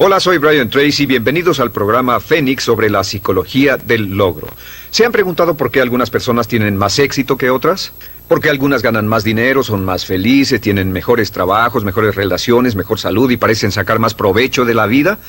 Hola, soy Brian Tracy. Bienvenidos al programa Fénix sobre la psicología del logro. ¿Se han preguntado por qué algunas personas tienen más éxito que otras? ¿Por qué algunas ganan más dinero, son más felices, tienen mejores trabajos, mejores relaciones, mejor salud y parecen sacar más provecho de la vida?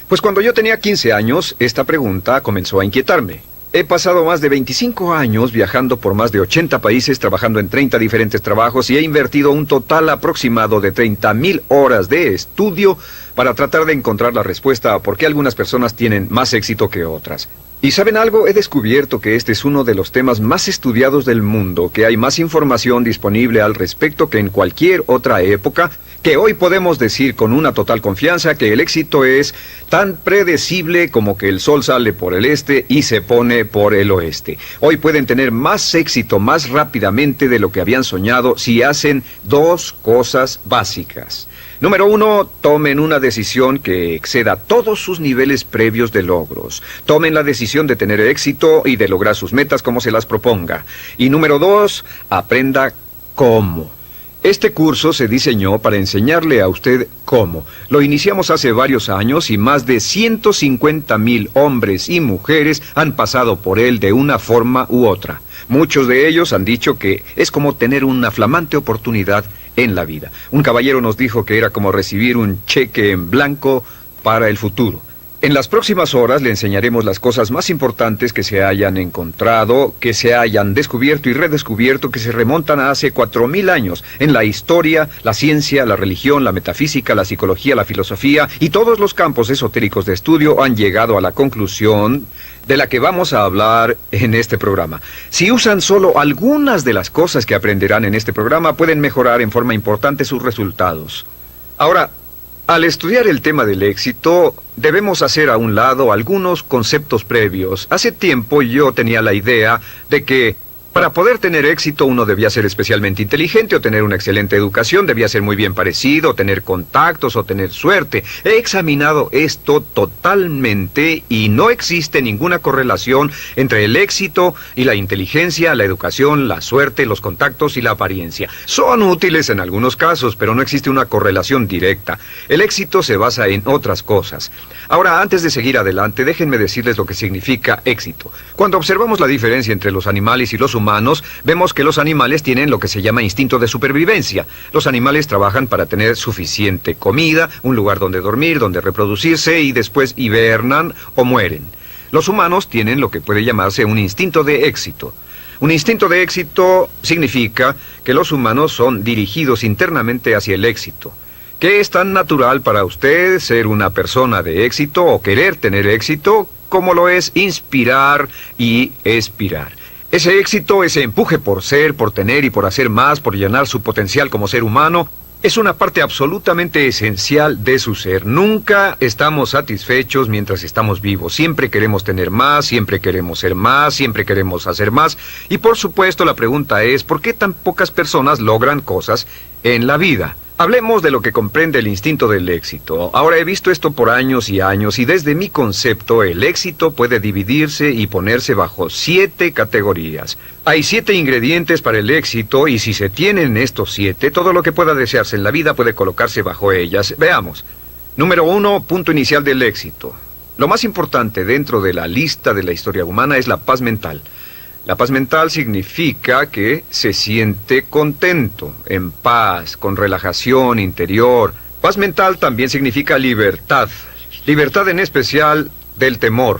Pues cuando yo tenía 15 años, esta pregunta comenzó a inquietarme. He pasado más de 25 años viajando por más de 80 países, trabajando en 30 diferentes trabajos y he invertido un total aproximado de 30,000 horas de estudio para tratar de encontrar la respuesta a por qué algunas personas tienen más éxito que otras. ¿Y saben algo? He descubierto que este es uno de los temas más estudiados del mundo, que hay más información disponible al respecto que en cualquier otra época, que hoy podemos decir con una total confianza que el éxito es tan predecible como que el sol sale por el este y se pone por el oeste. Hoy pueden tener más éxito más rápidamente de lo que habían soñado si hacen dos cosas básicas. Número 1, tomen una decisión que exceda todos sus niveles previos de logros. Tomen la decisión de tener éxito y de lograr sus metas como se las proponga. Y número 2, aprenda cómo. Este curso se diseñó para enseñarle a usted cómo. Lo iniciamos hace varios años y más de 150,000 hombres y mujeres han pasado por él de una forma u otra. Muchos de ellos han dicho que es como tener una flamante oportunidad en la vida. Un caballero nos dijo que era como recibir un cheque en blanco para el futuro. En las próximas horas le enseñaremos las cosas más importantes que se hayan encontrado, que se hayan descubierto y redescubierto, que se remontan a hace 4,000 años en la historia, la ciencia, la religión, la metafísica, la psicología, la filosofía y todos los campos esotéricos de estudio han llegado a la conclusión de la que vamos a hablar en este programa. Si usan solo algunas de las cosas que aprenderán en este programa, pueden mejorar en forma importante sus resultados. Ahora, al estudiar el tema del éxito, debemos hacer a un lado algunos conceptos previos. Hace tiempo yo tenía la idea de que para poder tener éxito uno debía ser especialmente inteligente o tener una excelente educación, debía ser muy bien parecido, tener contactos o tener suerte. He examinado esto totalmente y no existe ninguna correlación entre el éxito y la inteligencia, la educación, la suerte, los contactos y la apariencia. Son útiles en algunos casos, pero no existe una correlación directa. El éxito se basa en otras cosas. Ahora, antes de seguir adelante, déjenme decirles lo que significa éxito. Cuando observamos la diferencia entre los animales y los humanos, vemos que los animales tienen lo que se llama instinto de supervivencia. Los animales trabajan para tener suficiente comida, un lugar donde dormir, donde reproducirse y después hibernan o mueren. Los humanos tienen lo que puede llamarse un instinto de éxito. Un instinto de éxito significa que los humanos son dirigidos internamente hacia el éxito. ¿Qué es tan natural para usted ser una persona de éxito o querer tener éxito como lo es inspirar y expirar? Ese éxito, ese empuje por ser, por tener y por hacer más, por llenar su potencial como ser humano, es una parte absolutamente esencial de su ser. Nunca estamos satisfechos mientras estamos vivos. Siempre queremos tener más, siempre queremos ser más, siempre queremos hacer más. Y por supuesto la pregunta es, ¿por qué tan pocas personas logran cosas en la vida? Hablemos de lo que comprende el instinto del éxito. Ahora he visto esto por años y años y desde mi concepto el éxito puede dividirse y ponerse bajo 7 categorías. Hay 7 ingredientes para el éxito y si se tienen estos 7, todo lo que pueda desearse en la vida puede colocarse bajo ellas. Veamos. Número 1, punto inicial del éxito. Lo más importante dentro de la lista de la historia humana es la paz mental. La paz mental significa que se siente contento, en paz, con relajación interior. Paz mental también significa libertad. Libertad en especial del temor.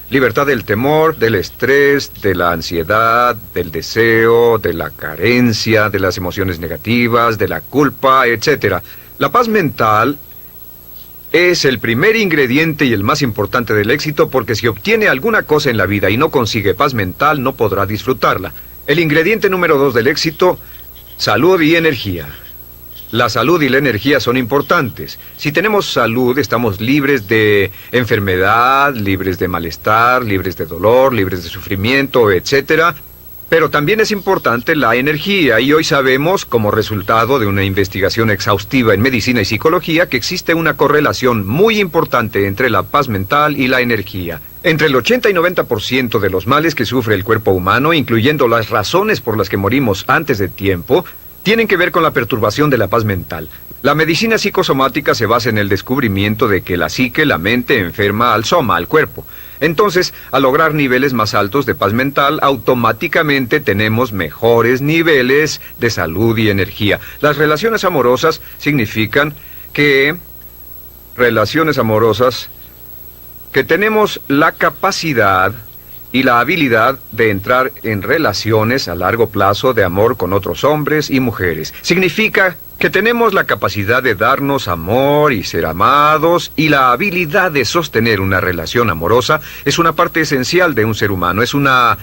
Libertad del temor, del estrés, de la ansiedad, del deseo, de la carencia, de las emociones negativas, de la culpa, etc. La paz mental es el primer ingrediente y el más importante del éxito porque si obtiene alguna cosa en la vida y no consigue paz mental, no podrá disfrutarla. El ingrediente número 2 del éxito, salud y energía. La salud y la energía son importantes. Si tenemos salud, estamos libres de enfermedad, libres de malestar, libres de dolor, libres de sufrimiento, etc. Pero también es importante la energía y hoy sabemos, como resultado de una investigación exhaustiva en medicina y psicología, que existe una correlación muy importante entre la paz mental y la energía. Entre el 80 y 90% de los males que sufre el cuerpo humano, incluyendo las razones por las que morimos antes de tiempo, tienen que ver con la perturbación de la paz mental. La medicina psicosomática se basa en el descubrimiento de que la psique, la mente, enferma al soma, al cuerpo. Entonces, al lograr niveles más altos de paz mental, automáticamente tenemos mejores niveles de salud y energía. Las relaciones amorosas significan que tenemos la capacidad y la habilidad de entrar en relaciones a largo plazo de amor con otros hombres y mujeres. Significa que tenemos la capacidad de darnos amor y ser amados, y la habilidad de sostener una relación amorosa es una parte esencial de un ser humano, es una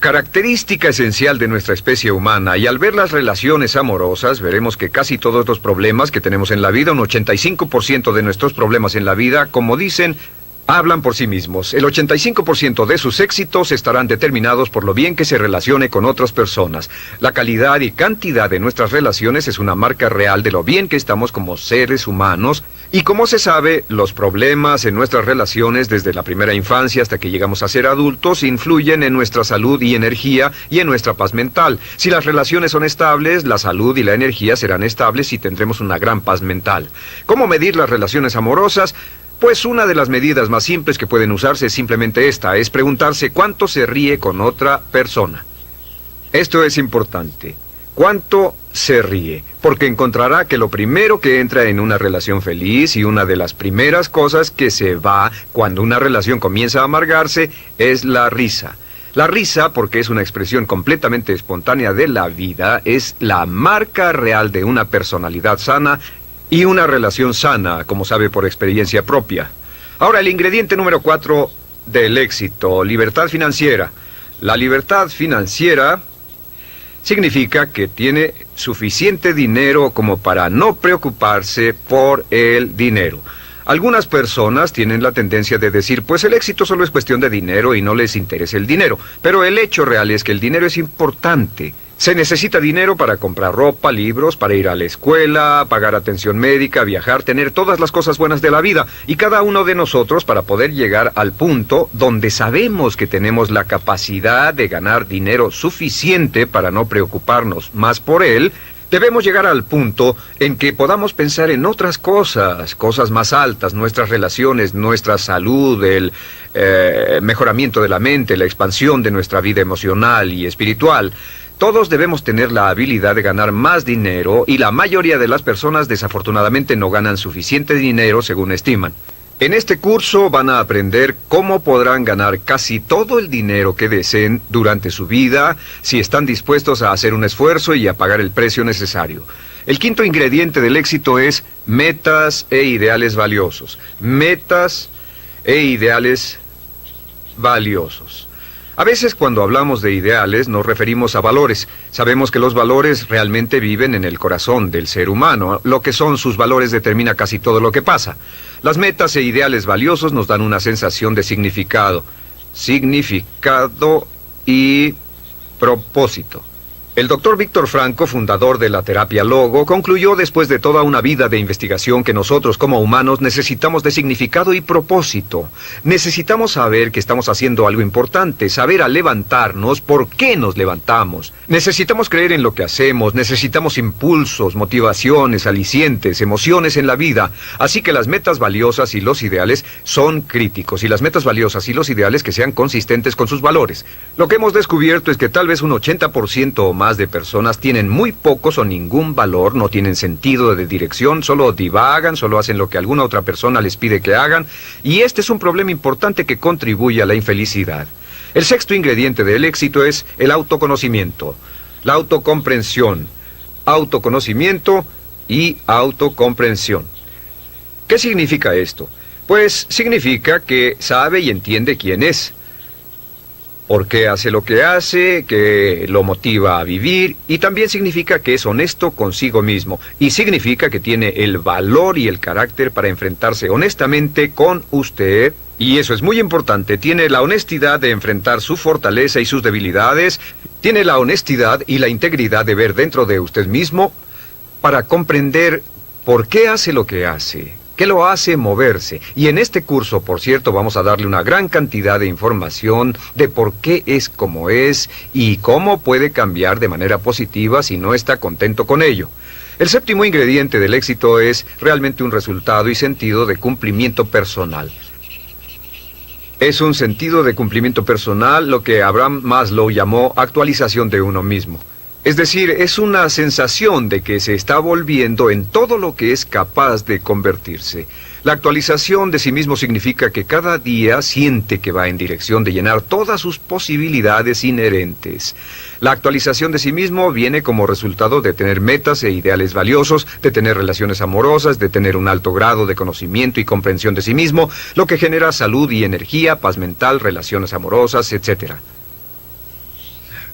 característica esencial de nuestra especie humana. Y al ver las relaciones amorosas, veremos que casi todos los problemas que tenemos en la vida, un 85% de nuestros problemas en la vida, como dicen, hablan por sí mismos. El 85% de sus éxitos estarán determinados por lo bien que se relacione con otras personas. La calidad y cantidad de nuestras relaciones es una marca real de lo bien que estamos como seres humanos. Y como se sabe, los problemas en nuestras relaciones desde la primera infancia hasta que llegamos a ser adultos influyen en nuestra salud y energía y en nuestra paz mental. Si las relaciones son estables, la salud y la energía serán estables y tendremos una gran paz mental. ¿Cómo medir las relaciones amorosas? Pues una de las medidas más simples que pueden usarse es simplemente esta, es preguntarse cuánto se ríe con otra persona. Esto es importante. ¿Cuánto se ríe? Porque encontrará que lo primero que entra en una relación feliz y una de las primeras cosas que se va cuando una relación comienza a amargarse es la risa. La risa, porque es una expresión completamente espontánea de la vida, es la marca real de una personalidad sana y una relación sana, como sabe por experiencia propia. Ahora, el ingrediente número 4 del éxito, libertad financiera. La libertad financiera significa que tiene suficiente dinero como para no preocuparse por el dinero. Algunas personas tienen la tendencia de decir, pues el éxito solo es cuestión de dinero y no les interesa el dinero. Pero el hecho real es que el dinero es importante. Se necesita dinero para comprar ropa, libros, para ir a la escuela, pagar atención médica, viajar, tener todas las cosas buenas de la vida. Y cada uno de nosotros, para poder llegar al punto donde sabemos que tenemos la capacidad de ganar dinero suficiente para no preocuparnos más por él, debemos llegar al punto en que podamos pensar en otras cosas, cosas más altas, nuestras relaciones, nuestra salud, el mejoramiento de la mente, la expansión de nuestra vida emocional y espiritual. Todos debemos tener la habilidad de ganar más dinero y la mayoría de las personas desafortunadamente no ganan suficiente dinero según estiman. En este curso van a aprender cómo podrán ganar casi todo el dinero que deseen durante su vida si están dispuestos a hacer un esfuerzo y a pagar el precio necesario. El quinto ingrediente del éxito es metas e ideales valiosos. Metas e ideales valiosos. A veces cuando hablamos de ideales nos referimos a valores. Sabemos que los valores realmente viven en el corazón del ser humano. Lo que son sus valores determina casi todo lo que pasa. Las metas e ideales valiosos nos dan una sensación de significado. Significado y propósito. El doctor Víctor Frankl, fundador de la terapia Logo, concluyó después de toda una vida de investigación que nosotros como humanos necesitamos de significado y propósito. Necesitamos saber que estamos haciendo algo importante, saber al levantarnos por qué nos levantamos. Necesitamos creer en lo que hacemos, necesitamos impulsos, motivaciones, alicientes, emociones en la vida. Así que las metas valiosas y los ideales son críticos, y las metas valiosas y los ideales que sean consistentes con sus valores. Lo que hemos descubierto es que tal vez un 80% o más de personas tienen muy pocos o ningún valor, no tienen sentido de dirección, solo divagan, solo hacen lo que alguna otra persona les pide que hagan, y este es un problema importante que contribuye a la infelicidad. El sexto ingrediente del éxito es el autoconocimiento, la autocomprensión, autoconocimiento y autocomprensión. ¿Qué significa esto? Pues significa que sabe y entiende quién es, por qué hace lo que hace, que lo motiva a vivir, y también significa que es honesto consigo mismo, y significa que tiene el valor y el carácter para enfrentarse honestamente con usted, y eso es muy importante, tiene la honestidad de enfrentar su fortaleza y sus debilidades, tiene la honestidad y la integridad de ver dentro de usted mismo para comprender por qué hace lo que hace. ¿Qué lo hace moverse? Y en este curso, por cierto, vamos a darle una gran cantidad de información de por qué es como es y cómo puede cambiar de manera positiva si no está contento con ello. El séptimo ingrediente del éxito es realmente un resultado y sentido de cumplimiento personal. Es un sentido de cumplimiento personal lo que Abraham Maslow llamó actualización de uno mismo. Es decir, es una sensación de que se está volviendo en todo lo que es capaz de convertirse. La actualización de sí mismo significa que cada día siente que va en dirección de llenar todas sus posibilidades inherentes. La actualización de sí mismo viene como resultado de tener metas e ideales valiosos, de tener relaciones amorosas, de tener un alto grado de conocimiento y comprensión de sí mismo, lo que genera salud y energía, paz mental, relaciones amorosas, etc.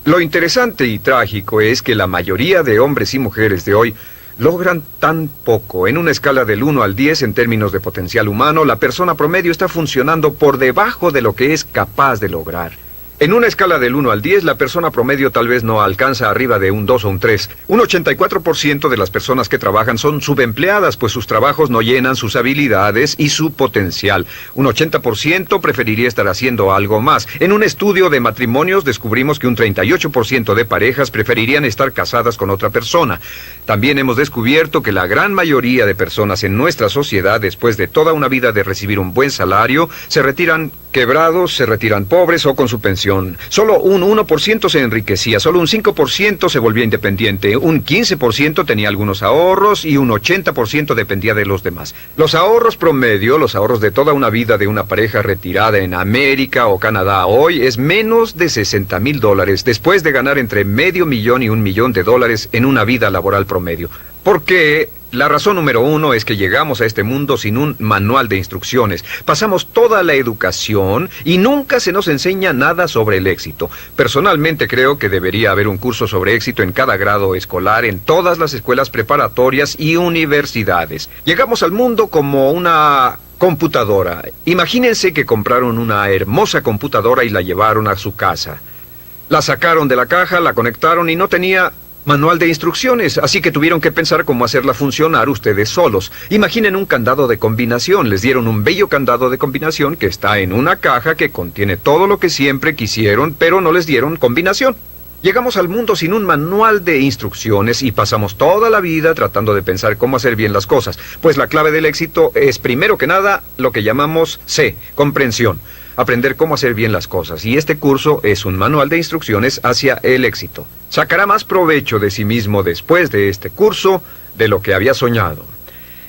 Lo interesante y trágico es que la mayoría de hombres y mujeres de hoy logran tan poco. En una escala del 1 al 10 en términos de potencial humano, la persona promedio está funcionando por debajo de lo que es capaz de lograr. En una escala del 1 al 10, la persona promedio tal vez no alcanza arriba de un 2 o un 3. Un 84% de las personas que trabajan son subempleadas, pues sus trabajos no llenan sus habilidades y su potencial. Un 80% preferiría estar haciendo algo más. En un estudio de matrimonios descubrimos que un 38% de parejas preferirían estar casadas con otra persona. También hemos descubierto que la gran mayoría de personas en nuestra sociedad, después de toda una vida de recibir un buen salario, se retiran quebrados, se retiran pobres o con su pensión. Solo un 1% se enriquecía, solo un 5% se volvía independiente, un 15% tenía algunos ahorros y un 80% dependía de los demás. Los ahorros promedio, los ahorros de toda una vida de una pareja retirada en América o Canadá hoy es menos de $60,000 después de ganar entre $500,000 y $1,000,000 en una vida laboral promedio. Porque la razón número 1 es que llegamos a este mundo sin un manual de instrucciones. Pasamos toda la educación y nunca se nos enseña nada sobre el éxito. Personalmente creo que debería haber un curso sobre éxito en cada grado escolar, en todas las escuelas preparatorias y universidades. Llegamos al mundo como una computadora. Imagínense que compraron una hermosa computadora y la llevaron a su casa. La sacaron de la caja, la conectaron y no tenía manual de instrucciones, así que tuvieron que pensar cómo hacerla funcionar ustedes solos. Imaginen un candado de combinación. Les dieron un bello candado de combinación que está en una caja que contiene todo lo que siempre quisieron, pero no les dieron combinación. Llegamos al mundo sin un manual de instrucciones y pasamos toda la vida tratando de pensar cómo hacer bien las cosas. Pues la clave del éxito es, primero que nada, lo que llamamos C, comprensión. Aprender cómo hacer bien las cosas, y este curso es un manual de instrucciones hacia el éxito. Sacará más provecho de sí mismo después de este curso de lo que había soñado.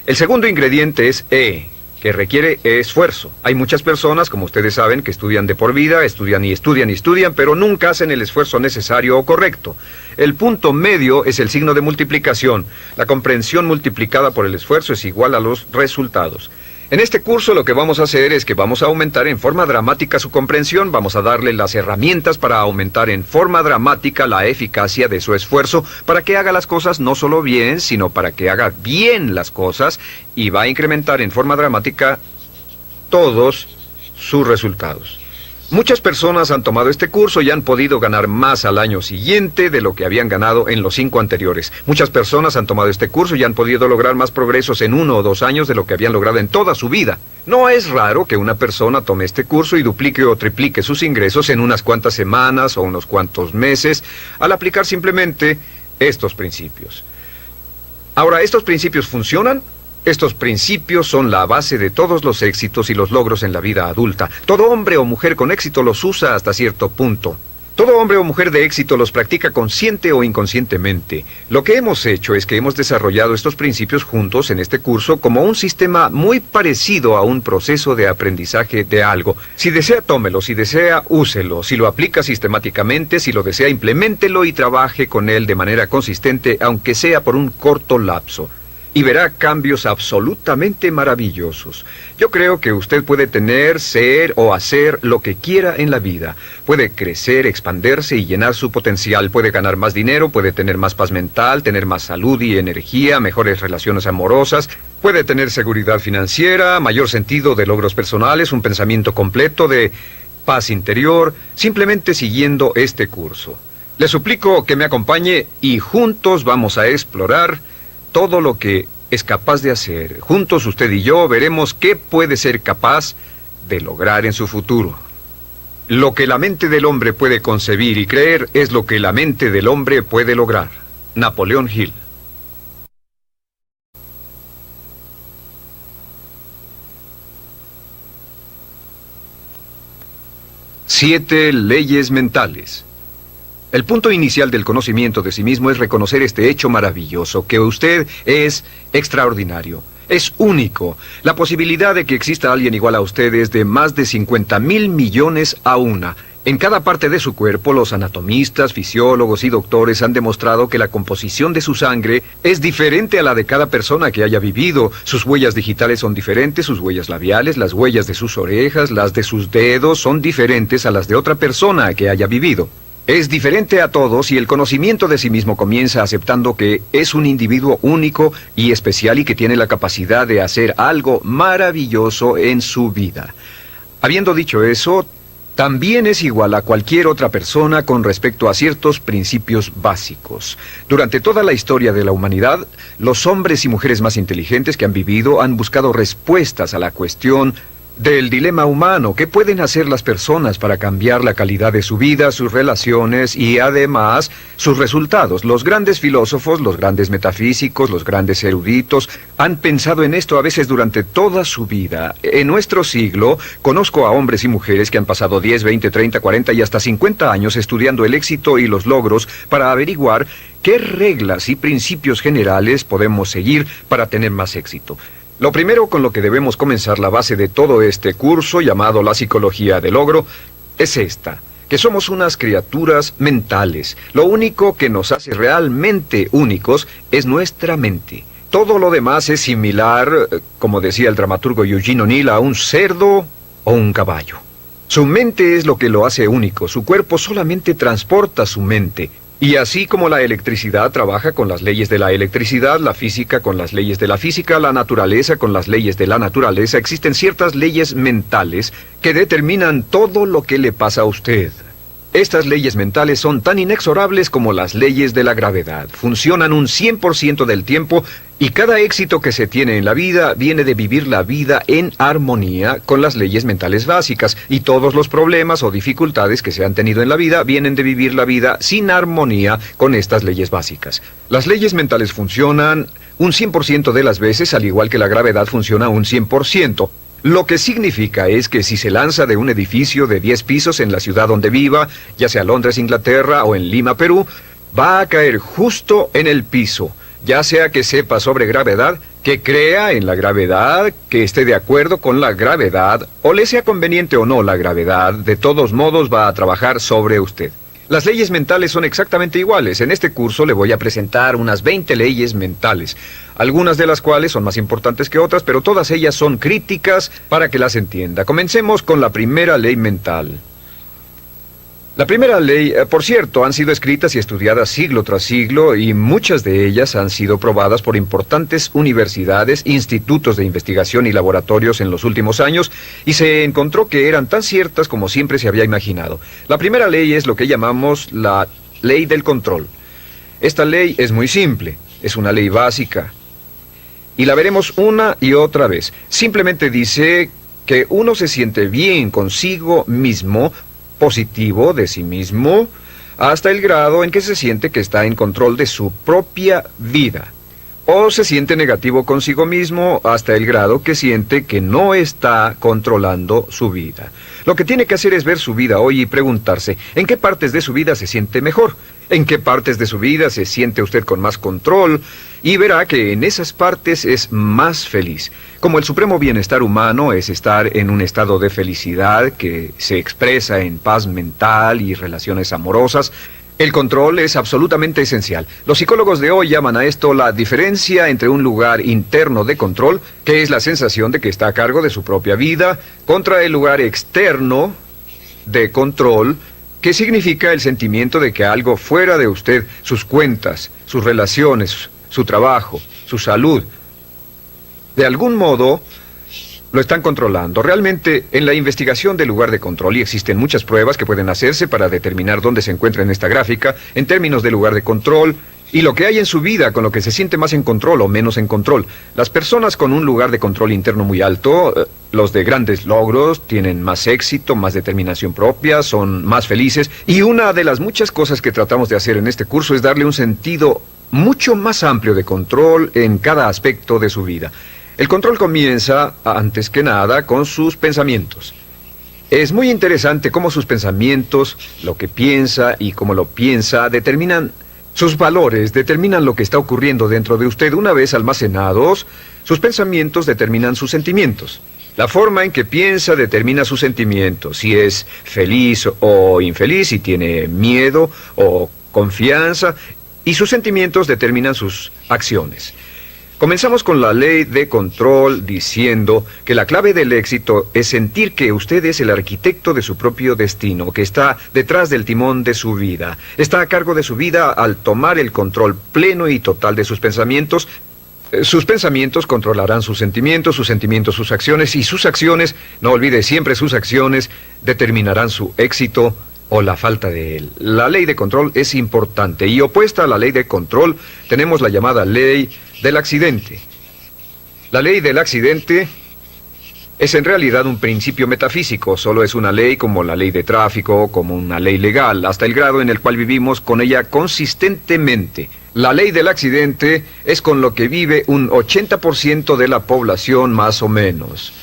El segundo ingrediente es E, que requiere esfuerzo. Hay muchas personas, como ustedes saben, que estudian de por vida, estudian y estudian y estudian, pero nunca hacen el esfuerzo necesario o correcto. El punto medio es el signo de multiplicación. La comprensión multiplicada por el esfuerzo es igual a los resultados. En este curso lo que vamos a hacer es que vamos a aumentar en forma dramática su comprensión, vamos a darle las herramientas para aumentar en forma dramática la eficacia de su esfuerzo, para que haga las cosas no solo bien, sino para que haga bien las cosas, y va a incrementar en forma dramática todos sus resultados. Muchas personas han tomado este curso y han podido ganar más al año siguiente de lo que habían ganado en los 5 anteriores. Muchas personas han tomado este curso y han podido lograr más progresos en 1 o 2 años de lo que habían logrado en toda su vida. No es raro que una persona tome este curso y duplique o triplique sus ingresos en unas cuantas semanas o unos cuantos meses al aplicar simplemente estos principios. Ahora, ¿estos principios funcionan? Estos principios son la base de todos los éxitos y los logros en la vida adulta. Todo hombre o mujer con éxito los usa hasta cierto punto. Todo hombre o mujer de éxito los practica consciente o inconscientemente. Lo que hemos hecho es que hemos desarrollado estos principios juntos en este curso como un sistema muy parecido a un proceso de aprendizaje de algo. Si desea, tómelo; si desea, úselo; si lo aplica sistemáticamente; si lo desea, impleméntelo y trabaje con él de manera consistente, aunque sea por un corto lapso. Y verá cambios absolutamente maravillosos. Yo creo que usted puede tener, ser o hacer lo que quiera en la vida. Puede crecer, expandirse y llenar su potencial. Puede ganar más dinero, puede tener más paz mental, tener más salud y energía, mejores relaciones amorosas. Puede tener seguridad financiera, mayor sentido de logros personales, un pensamiento completo de paz interior, simplemente siguiendo este curso. Le suplico que me acompañe y juntos vamos a explorar todo lo que es capaz de hacer. Juntos usted y yo veremos qué puede ser capaz de lograr en su futuro. Lo que la mente del hombre puede concebir y creer es lo que la mente del hombre puede lograr. Napoleón Hill. 7 leyes mentales. El punto inicial del conocimiento de sí mismo es reconocer este hecho maravilloso, que usted es extraordinario, es único. La posibilidad de que exista alguien igual a usted es de más de 50,000 millones a una. En cada parte de su cuerpo, los anatomistas, fisiólogos y doctores han demostrado que la composición de su sangre es diferente a la de cada persona que haya vivido. Sus huellas digitales son diferentes, sus huellas labiales, las huellas de sus orejas, las de sus dedos son diferentes a las de otra persona que haya vivido. Es diferente a todos y el conocimiento de sí mismo comienza aceptando que es un individuo único y especial y que tiene la capacidad de hacer algo maravilloso en su vida. Habiendo dicho eso, también es igual a cualquier otra persona con respecto a ciertos principios básicos. Durante toda la historia de la humanidad, los hombres y mujeres más inteligentes que han vivido han buscado respuestas a la cuestión del dilema humano. ¿Qué pueden hacer las personas para cambiar la calidad de su vida, sus relaciones y además sus resultados? Los grandes filósofos, los grandes metafísicos, los grandes eruditos han pensado en esto a veces durante toda su vida. En nuestro siglo conozco a hombres y mujeres que han pasado 10, 20, 30, 40 y hasta 50 años estudiando el éxito y los logros para averiguar qué reglas y principios generales podemos seguir para tener más éxito. Lo primero con lo que debemos comenzar la base de todo este curso, llamado la psicología del logro, es esta, que somos unas criaturas mentales. Lo único que nos hace realmente únicos es nuestra mente. Todo lo demás es similar, como decía el dramaturgo Eugene O'Neill, a un cerdo o un caballo. Su mente es lo que lo hace único, su cuerpo solamente transporta su mente. Y así como la electricidad trabaja con las leyes de la electricidad, la física con las leyes de la física, la naturaleza con las leyes de la naturaleza, existen ciertas leyes mentales que determinan todo lo que le pasa a usted. Estas leyes mentales son tan inexorables como las leyes de la gravedad. Funcionan un 100% del tiempo y cada éxito que se tiene en la vida viene de vivir la vida en armonía con las leyes mentales básicas. Y todos los problemas o dificultades que se han tenido en la vida vienen de vivir la vida sin armonía con estas leyes básicas. Las leyes mentales funcionan un 100% de las veces, al igual que la gravedad funciona un 100%. Lo que significa es que si se lanza de un edificio de 10 pisos en la ciudad donde viva, ya sea Londres, Inglaterra o en Lima, Perú, va a caer justo en el piso, ya sea que sepa sobre gravedad, que crea en la gravedad, que esté de acuerdo con la gravedad, o le sea conveniente o no la gravedad, de todos modos va a trabajar sobre usted. Las leyes mentales son exactamente iguales. En este curso le voy a presentar unas 20 leyes mentales, algunas de las cuales son más importantes que otras, pero todas ellas son críticas para que las entienda. Comencemos con la primera ley mental. La primera ley, por cierto, han sido escritas y estudiadas siglo tras siglo y muchas de ellas han sido probadas por importantes universidades, institutos de investigación y laboratorios en los últimos años y se encontró que eran tan ciertas como siempre se había imaginado. La primera ley es lo que llamamos la ley del control. Esta ley es muy simple, es una ley básica y la veremos una y otra vez. Simplemente dice que uno se siente bien consigo mismo, positivo de sí mismo, hasta el grado en que se siente que está en control de su propia vida. O se siente negativo consigo mismo hasta el grado que siente que no está controlando su vida. Lo que tiene que hacer es ver su vida hoy y preguntarse, ¿en qué partes de su vida se siente mejor? ¿En qué partes de su vida se siente usted con más control? Y verá que en esas partes es más feliz. Como el supremo bienestar humano es estar en un estado de felicidad que se expresa en paz mental y relaciones amorosas, el control es absolutamente esencial. Los psicólogos de hoy llaman a esto la diferencia entre un lugar interno de control, que es la sensación de que está a cargo de su propia vida, contra el lugar externo de control, que significa el sentimiento de que algo fuera de usted, sus cuentas, sus relaciones, su trabajo, su salud, de algún modo lo están controlando. Realmente, en la investigación del lugar de control, y existen muchas pruebas que pueden hacerse para determinar dónde se encuentra en esta gráfica, en términos de lugar de control, y lo que hay en su vida con lo que se siente más en control o menos en control. Las personas con un lugar de control interno muy alto, los de grandes logros, tienen más éxito, más determinación propia, son más felices, y una de las muchas cosas que tratamos de hacer en este curso es darle un sentido mucho más amplio de control en cada aspecto de su vida. El control comienza, antes que nada, con sus pensamientos. Es muy interesante cómo sus pensamientos, lo que piensa y cómo lo piensa, determinan sus valores, determinan lo que está ocurriendo dentro de usted. Una vez almacenados, sus pensamientos determinan sus sentimientos. La forma en que piensa determina sus sentimientos, si es feliz o infeliz, si tiene miedo o confianza, y sus sentimientos determinan sus acciones. Comenzamos con la ley de control diciendo que la clave del éxito es sentir que usted es el arquitecto de su propio destino, que está detrás del timón de su vida. Está a cargo de su vida al tomar el control pleno y total de sus pensamientos. Sus pensamientos controlarán sus sentimientos sus acciones, y sus acciones, no olvide siempre sus acciones, determinarán su éxito o la falta de él. La ley de control es importante, y opuesta a la ley de control tenemos la llamada ley del accidente. La ley del accidente es en realidad un principio metafísico, solo es una ley como la ley de tráfico, como una ley legal, hasta el grado en el cual vivimos con ella consistentemente. La ley del accidente es con lo que vive un 80% de la población más o menos.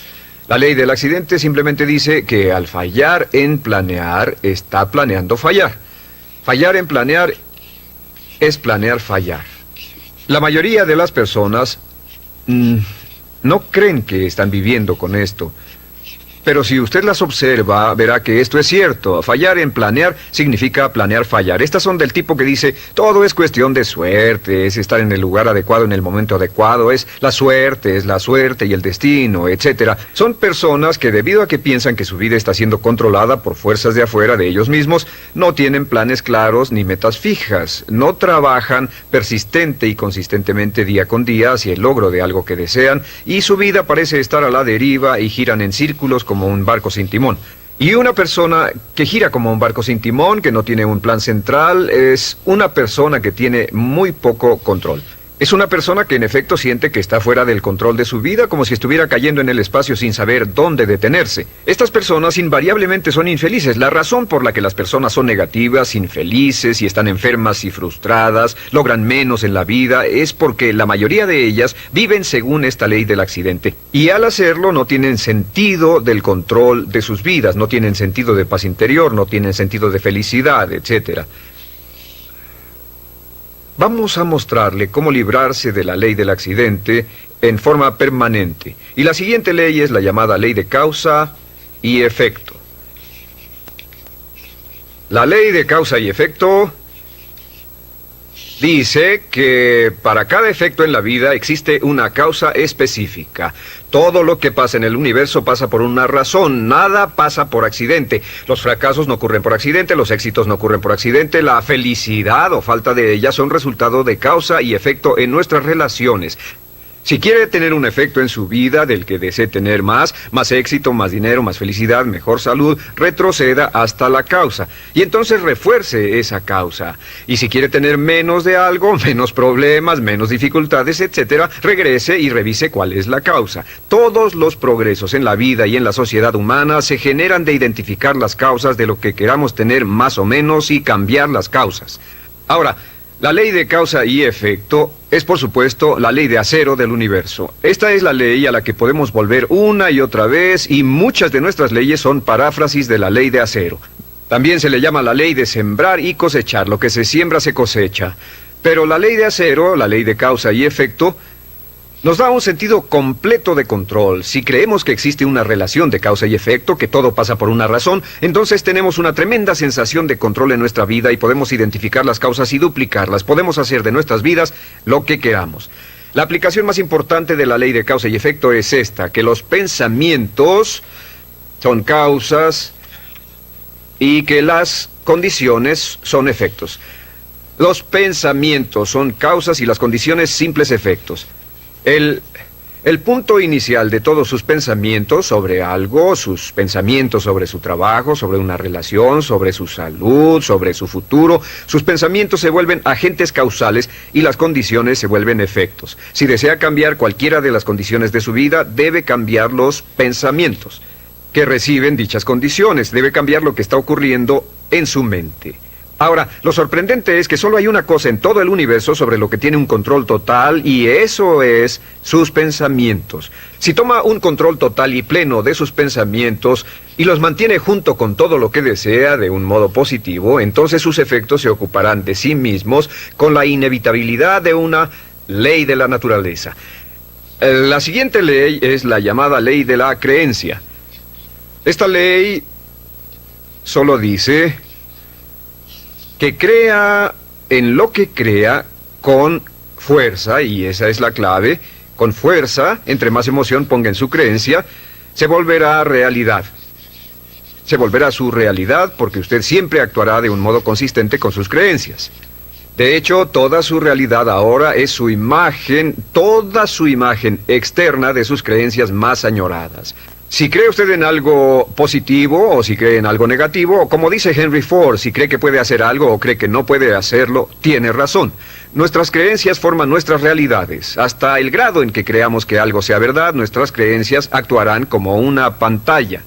La ley del accidente simplemente dice que al fallar en planear, está planeando fallar. Fallar en planear es planear fallar. La mayoría de las personas no creen que están viviendo con esto. Pero si usted las observa, verá que esto es cierto. Fallar en planear significa planear fallar. Estas son del tipo que dice, todo es cuestión de suerte, es estar en el lugar adecuado en el momento adecuado, es la suerte y el destino, etc. Son personas que debido a que piensan que su vida está siendo controlada por fuerzas de afuera de ellos mismos, no tienen planes claros ni metas fijas, no trabajan persistente y consistentemente día con día hacia el logro de algo que desean, y su vida parece estar a la deriva y giran en círculos como un barco sin timón. Y una persona que gira como un barco sin timón, que no tiene un plan central, es una persona que tiene muy poco control. Es una persona que en efecto siente que está fuera del control de su vida, como si estuviera cayendo en el espacio sin saber dónde detenerse. Estas personas invariablemente son infelices. La razón por la que las personas son negativas, infelices y están enfermas y frustradas, logran menos en la vida, es porque la mayoría de ellas viven según esta ley del accidente. Y al hacerlo no tienen sentido del control de sus vidas, no tienen sentido de paz interior, no tienen sentido de felicidad, etc. Vamos a mostrarle cómo librarse de la ley del accidente en forma permanente. Y la siguiente ley es la llamada ley de causa y efecto. La ley de causa y efecto dice que para cada efecto en la vida existe una causa específica. Todo lo que pasa en el universo pasa por una razón, nada pasa por accidente. Los fracasos no ocurren por accidente, los éxitos no ocurren por accidente, la felicidad o falta de ella son resultado de causa y efecto en nuestras relaciones. Si quiere tener un efecto en su vida del que desee tener más éxito, más dinero, más felicidad, mejor salud, retroceda hasta la causa. Y entonces refuerce esa causa. Y si quiere tener menos de algo, menos problemas, menos dificultades, etc., regrese y revise cuál es la causa. Todos los progresos en la vida y en la sociedad humana se generan de identificar las causas de lo que queramos tener más o menos y cambiar las causas. Ahora, la ley de causa y efecto es, por supuesto, la ley de acero del universo. Esta es la ley a la que podemos volver una y otra vez, y muchas de nuestras leyes son paráfrasis de la ley de acero. También se le llama la ley de sembrar y cosechar. Lo que se siembra se cosecha. Pero la ley de acero, la ley de causa y efecto, nos da un sentido completo de control. Si creemos que existe una relación de causa y efecto, que todo pasa por una razón, entonces tenemos una tremenda sensación de control en nuestra vida y podemos identificar las causas y duplicarlas. Podemos hacer de nuestras vidas lo que queramos. La aplicación más importante de la ley de causa y efecto es esta, que los pensamientos son causas y que las condiciones son efectos. Los pensamientos son causas y las condiciones simples efectos. El punto inicial de todos sus pensamientos sobre algo, sus pensamientos sobre su trabajo, sobre una relación, sobre su salud, sobre su futuro, sus pensamientos se vuelven agentes causales y las condiciones se vuelven efectos. Si desea cambiar cualquiera de las condiciones de su vida, debe cambiar los pensamientos que reciben dichas condiciones, debe cambiar lo que está ocurriendo en su mente. Ahora, lo sorprendente es que solo hay una cosa en todo el universo sobre lo que tiene un control total, y eso es sus pensamientos. Si toma un control total y pleno de sus pensamientos y los mantiene junto con todo lo que desea de un modo positivo, entonces sus efectos se ocuparán de sí mismos con la inevitabilidad de una ley de la naturaleza. La siguiente ley es la llamada ley de la creencia. Esta ley solo dice que crea en lo que crea con fuerza, y esa es la clave. Con fuerza, entre más emoción ponga en su creencia, se volverá realidad. Se volverá su realidad porque usted siempre actuará de un modo consistente con sus creencias. De hecho, toda su realidad ahora es su imagen, toda su imagen externa de sus creencias más añoradas. Si cree usted en algo positivo o si cree en algo negativo, o como dice Henry Ford, si cree que puede hacer algo o cree que no puede hacerlo, tiene razón. Nuestras creencias forman nuestras realidades. Hasta el grado en que creamos que algo sea verdad, nuestras creencias actuarán como una pantalla.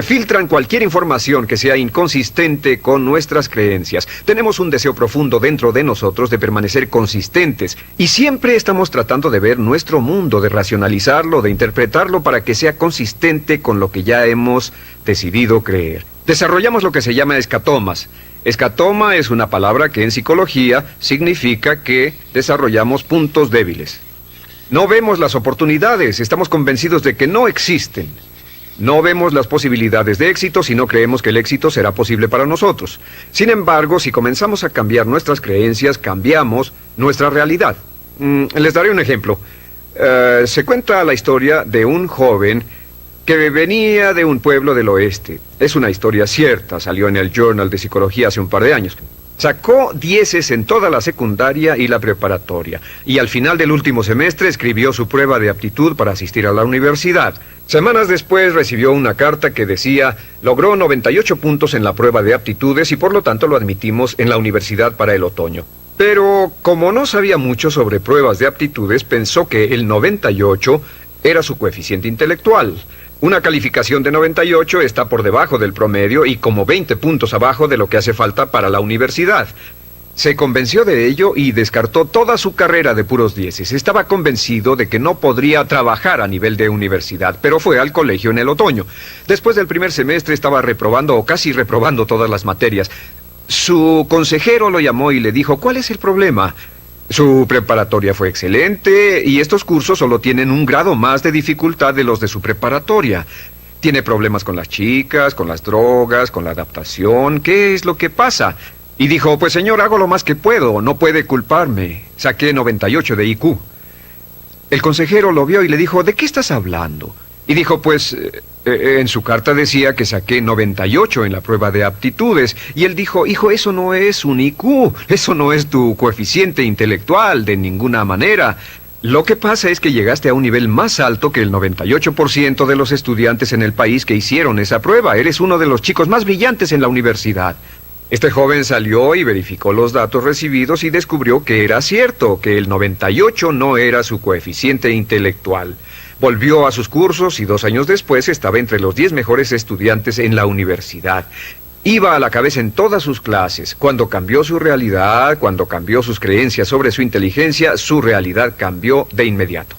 Filtran cualquier información que sea inconsistente con nuestras creencias. Tenemos un deseo profundo dentro de nosotros de permanecer consistentes y siempre estamos tratando de ver nuestro mundo, de racionalizarlo, de interpretarlo para que sea consistente con lo que ya hemos decidido creer. Desarrollamos lo que se llama escatomas. Escatoma es una palabra que en psicología significa que desarrollamos puntos débiles. No vemos las oportunidades, estamos convencidos de que no existen. No vemos las posibilidades de éxito si no creemos que el éxito será posible para nosotros. Sin embargo, si comenzamos a cambiar nuestras creencias, cambiamos nuestra realidad. Les daré un ejemplo. Se cuenta la historia de un joven que venía de un pueblo del oeste. Es una historia cierta, salió en el Journal de Psicología hace un par de años. Sacó 10 en toda la secundaria y la preparatoria, y al final del último semestre escribió su prueba de aptitud para asistir a la universidad. Semanas después recibió una carta que decía: logró 98 puntos en la prueba de aptitudes y por lo tanto lo admitimos en la universidad para el otoño. Pero como no sabía mucho sobre pruebas de aptitudes, pensó que el 98 era su coeficiente intelectual. Una calificación de 98 está por debajo del promedio y como 20 puntos abajo de lo que hace falta para la universidad. Se convenció de ello y descartó toda su carrera de puros 10. Estaba convencido de que no podría trabajar a nivel de universidad, pero fue al colegio en el otoño. Después del primer semestre estaba reprobando o casi reprobando todas las materias. Su consejero lo llamó y le dijo: ¿cuál es el problema? Su preparatoria fue excelente y estos cursos solo tienen un grado más de dificultad de los de su preparatoria. Tiene problemas con las chicas, con las drogas, con la adaptación. ¿Qué es lo que pasa? Y dijo: pues señor, hago lo más que puedo, no puede culparme. Saqué 98 de IQ. El consejero lo vio y le dijo: ¿de qué estás hablando? Y dijo: pues en su carta decía que saqué 98 en la prueba de aptitudes. Y él dijo: hijo, eso no es un IQ, eso no es tu coeficiente intelectual de ninguna manera. Lo que pasa es que llegaste a un nivel más alto que el 98% de los estudiantes en el país que hicieron esa prueba. Eres uno de los chicos más brillantes en la universidad. Este joven salió y verificó los datos recibidos y descubrió que era cierto, que el 98 no era su coeficiente intelectual. Volvió a sus cursos y 2 años después estaba entre los 10 mejores estudiantes en la universidad. Iba a la cabeza en todas sus clases. Cuando cambió su realidad, cuando cambió sus creencias sobre su inteligencia, su realidad cambió de inmediato.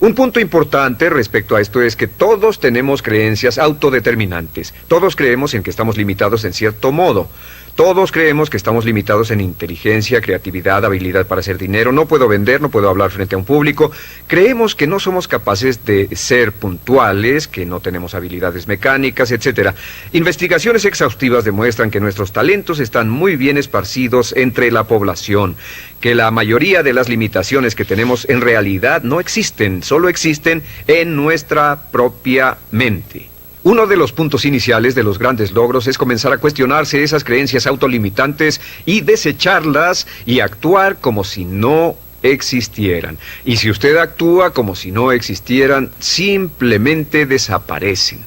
Un punto importante respecto a esto es que todos tenemos creencias autodeterminantes. Todos creemos en que estamos limitados en cierto modo. Todos creemos que estamos limitados en inteligencia, creatividad, habilidad para hacer dinero. No puedo vender, no puedo hablar frente a un público. Creemos que no somos capaces de ser puntuales, que no tenemos habilidades mecánicas, etc. Investigaciones exhaustivas demuestran que nuestros talentos están muy bien esparcidos entre la población, que la mayoría de las limitaciones que tenemos en realidad no existen, solo existen en nuestra propia mente. Uno de los puntos iniciales de los grandes logros es comenzar a cuestionarse esas creencias autolimitantes y desecharlas y actuar como si no existieran. Y si usted actúa como si no existieran, simplemente desaparecen.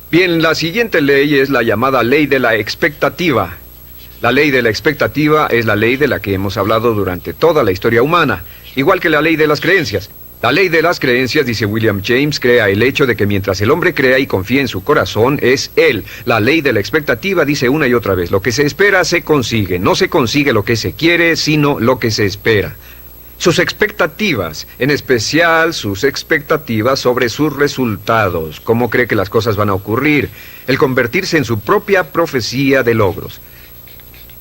Bien, la siguiente ley es la llamada ley de la expectativa. La ley de la expectativa es la ley de la que hemos hablado durante toda la historia humana, igual que la ley de las creencias. La ley de las creencias, dice William James, crea el hecho de que mientras el hombre crea y confía en su corazón, es él. La ley de la expectativa dice una y otra vez, lo que se espera se consigue. No se consigue lo que se quiere, sino lo que se espera. Sus expectativas, en especial sus expectativas sobre sus resultados, cómo cree que las cosas van a ocurrir, el convertirse en su propia profecía de logros.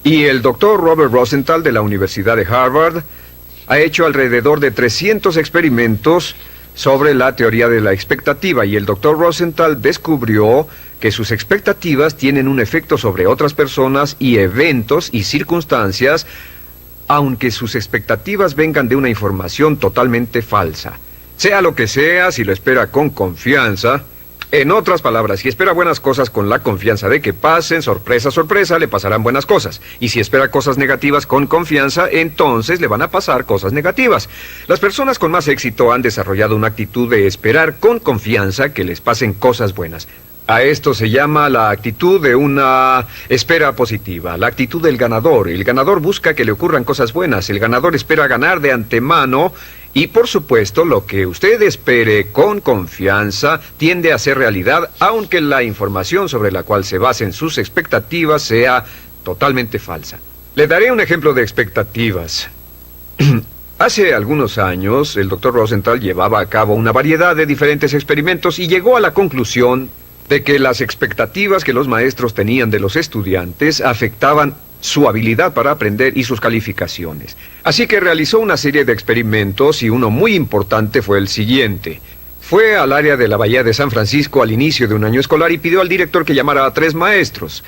Y el doctor Robert Rosenthal de la Universidad de Harvard ha hecho alrededor de 300 experimentos sobre la teoría de la expectativa, y el doctor Rosenthal descubrió que sus expectativas tienen un efecto sobre otras personas y eventos y circunstancias, aunque sus expectativas vengan de una información totalmente falsa. Sea lo que sea, si lo espera con confianza. En otras palabras, si espera buenas cosas con la confianza de que pasen, sorpresa, sorpresa, le pasarán buenas cosas. Y si espera cosas negativas con confianza, entonces le van a pasar cosas negativas. Las personas con más éxito han desarrollado una actitud de esperar con confianza que les pasen cosas buenas. A esto se llama la actitud de una espera positiva, la actitud del ganador. El ganador busca que le ocurran cosas buenas, el ganador espera ganar de antemano y, por supuesto, lo que usted espere con confianza tiende a ser realidad, aunque la información sobre la cual se basen sus expectativas sea totalmente falsa. Le daré un ejemplo de expectativas. Hace algunos años, el doctor Rosenthal llevaba a cabo una variedad de diferentes experimentos y llegó a la conclusión de que las expectativas que los maestros tenían de los estudiantes afectaban su habilidad para aprender y sus calificaciones. Así que realizó una serie de experimentos y uno muy importante fue el siguiente. Fue al área de la Bahía de San Francisco al inicio de un año escolar y pidió al director que llamara a 3 maestros.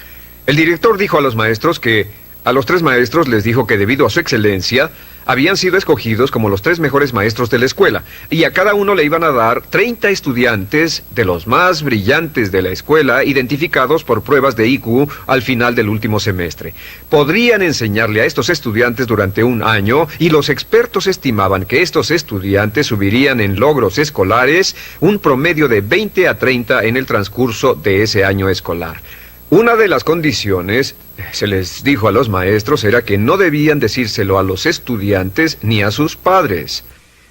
El director dijo a los maestros que a los 3 maestros les dijo que debido a su excelencia habían sido escogidos como los 3 mejores maestros de la escuela, y a cada uno le iban a dar 30 estudiantes de los más brillantes de la escuela, identificados por pruebas de IQ al final del último semestre. Podrían enseñarle a estos estudiantes durante un año, y los expertos estimaban que estos estudiantes subirían en logros escolares un promedio de 20 a 30 en el transcurso de ese año escolar. Una de las condiciones, se les dijo a los maestros, era que no debían decírselo a los estudiantes ni a sus padres.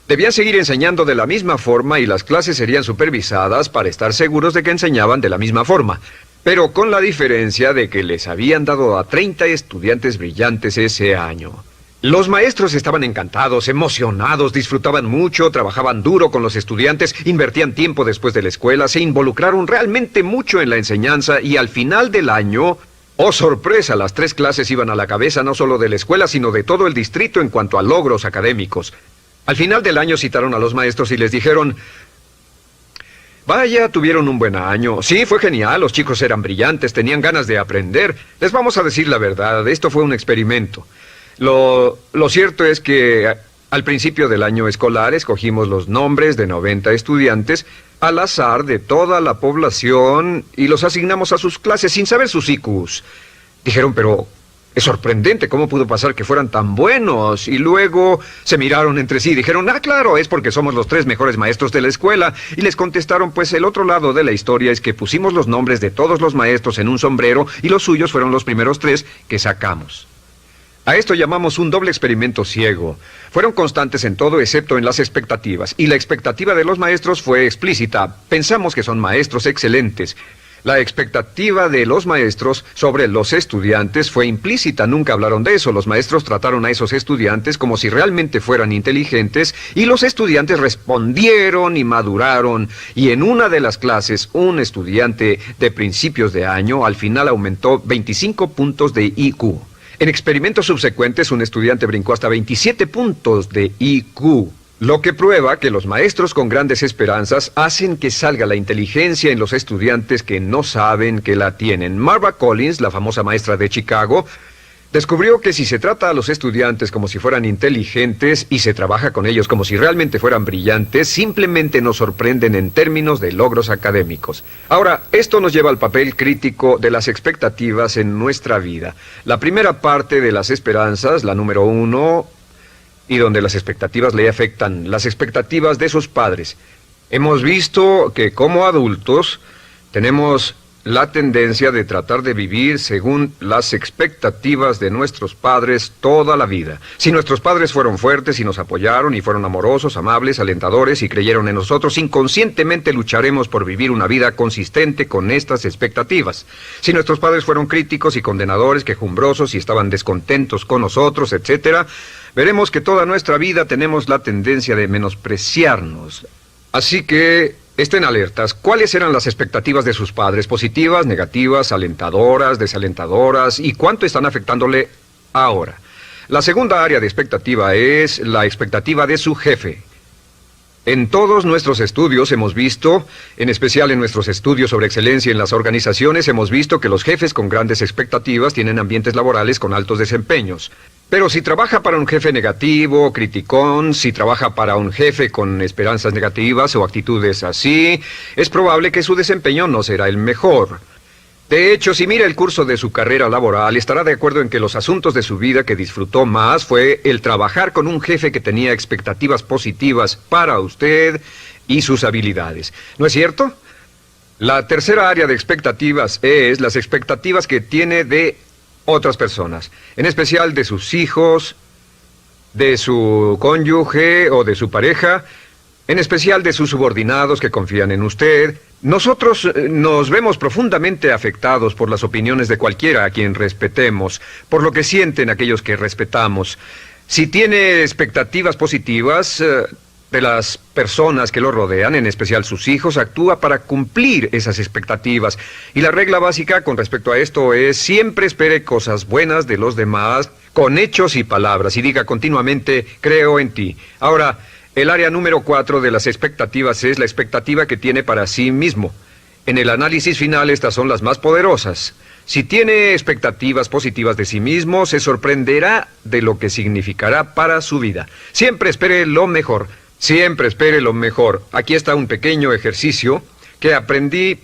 Debían seguir enseñando de la misma forma y las clases serían supervisadas para estar seguros de que enseñaban de la misma forma, pero con la diferencia de que les habían dado a 30 estudiantes brillantes ese año. Los maestros estaban encantados, emocionados, disfrutaban mucho, trabajaban duro con los estudiantes, invertían tiempo después de la escuela, se involucraron realmente mucho en la enseñanza y al final del año, ¡oh sorpresa!, las 3 clases iban a la cabeza no solo de la escuela, sino de todo el distrito en cuanto a logros académicos. Al final del año citaron a los maestros y les dijeron: vaya, tuvieron un buen año. Sí, fue genial, los chicos eran brillantes, tenían ganas de aprender. Les vamos a decir la verdad, esto fue un experimento. Lo cierto es que al principio del año escolar escogimos los nombres de 90 estudiantes al azar de toda la población y los asignamos a sus clases sin saber sus IQs. Dijeron, pero es sorprendente cómo pudo pasar que fueran tan buenos. Y luego se miraron entre sí y dijeron: ah, claro, es porque somos los 3 mejores maestros de la escuela. Y les contestaron, pues el otro lado de la historia es que pusimos los nombres de todos los maestros en un sombrero y los suyos fueron los primeros 3 que sacamos. A esto llamamos un doble experimento ciego. Fueron constantes en todo excepto en las expectativas, y la expectativa de los maestros fue explícita. Pensamos que son maestros excelentes. La expectativa de los maestros sobre los estudiantes fue implícita, nunca hablaron de eso. Los maestros trataron a esos estudiantes como si realmente fueran inteligentes, y los estudiantes respondieron y maduraron. Y en una de las clases, un estudiante de principios de año al final aumentó 25 puntos de IQ. En experimentos subsecuentes, un estudiante brincó hasta 27 puntos de IQ, lo que prueba que los maestros con grandes esperanzas hacen que salga la inteligencia en los estudiantes que no saben que la tienen. Marva Collins, la famosa maestra de Chicago, descubrió que si se trata a los estudiantes como si fueran inteligentes y se trabaja con ellos como si realmente fueran brillantes, simplemente nos sorprenden en términos de logros académicos. Ahora, esto nos lleva al papel crítico de las expectativas en nuestra vida. La primera parte de las esperanzas, la número 1, y donde las expectativas le afectan, las expectativas de sus padres. Hemos visto que como adultos tenemos la tendencia de tratar de vivir según las expectativas de nuestros padres toda la vida. Si nuestros padres fueron fuertes y nos apoyaron y fueron amorosos, amables, alentadores y creyeron en nosotros, inconscientemente lucharemos por vivir una vida consistente con estas expectativas. Si nuestros padres fueron críticos y condenadores, quejumbrosos y estaban descontentos con nosotros, etc., veremos que toda nuestra vida tenemos la tendencia de menospreciarnos. Así que estén alertas. ¿Cuáles eran las expectativas de sus padres? ¿Positivas, negativas, alentadoras, desalentadoras? ¿Y cuánto están afectándole ahora? La segunda área de expectativa es la expectativa de su jefe. En todos nuestros estudios hemos visto, en especial en nuestros estudios sobre excelencia en las organizaciones, hemos visto que los jefes con grandes expectativas tienen ambientes laborales con altos desempeños. Pero si trabaja para un jefe negativo, criticón, si trabaja para un jefe con esperanzas negativas o actitudes así, es probable que su desempeño no será el mejor. De hecho, si mira el curso de su carrera laboral, estará de acuerdo en que los asuntos de su vida que disfrutó más fue el trabajar con un jefe que tenía expectativas positivas para usted y sus habilidades. ¿No es cierto? La tercera área de expectativas es las expectativas que tiene de otras personas, en especial de sus hijos, de su cónyuge o de su pareja, en especial de sus subordinados que confían en usted. Nosotros nos vemos profundamente afectados por las opiniones de cualquiera a quien respetemos, por lo que sienten aquellos que respetamos. Si tiene expectativas positivas de las personas que lo rodean, en especial sus hijos, actúa para cumplir esas expectativas. Y la regla básica con respecto a esto es: siempre espere cosas buenas de los demás con hechos y palabras y diga continuamente: creo en ti. Ahora, el área número 4 de las expectativas es la expectativa que tiene para sí mismo. En el análisis final, estas son las más poderosas. Si tiene expectativas positivas de sí mismo, se sorprenderá de lo que significará para su vida. Siempre espere lo mejor. Siempre espere lo mejor. Aquí está un pequeño ejercicio que aprendí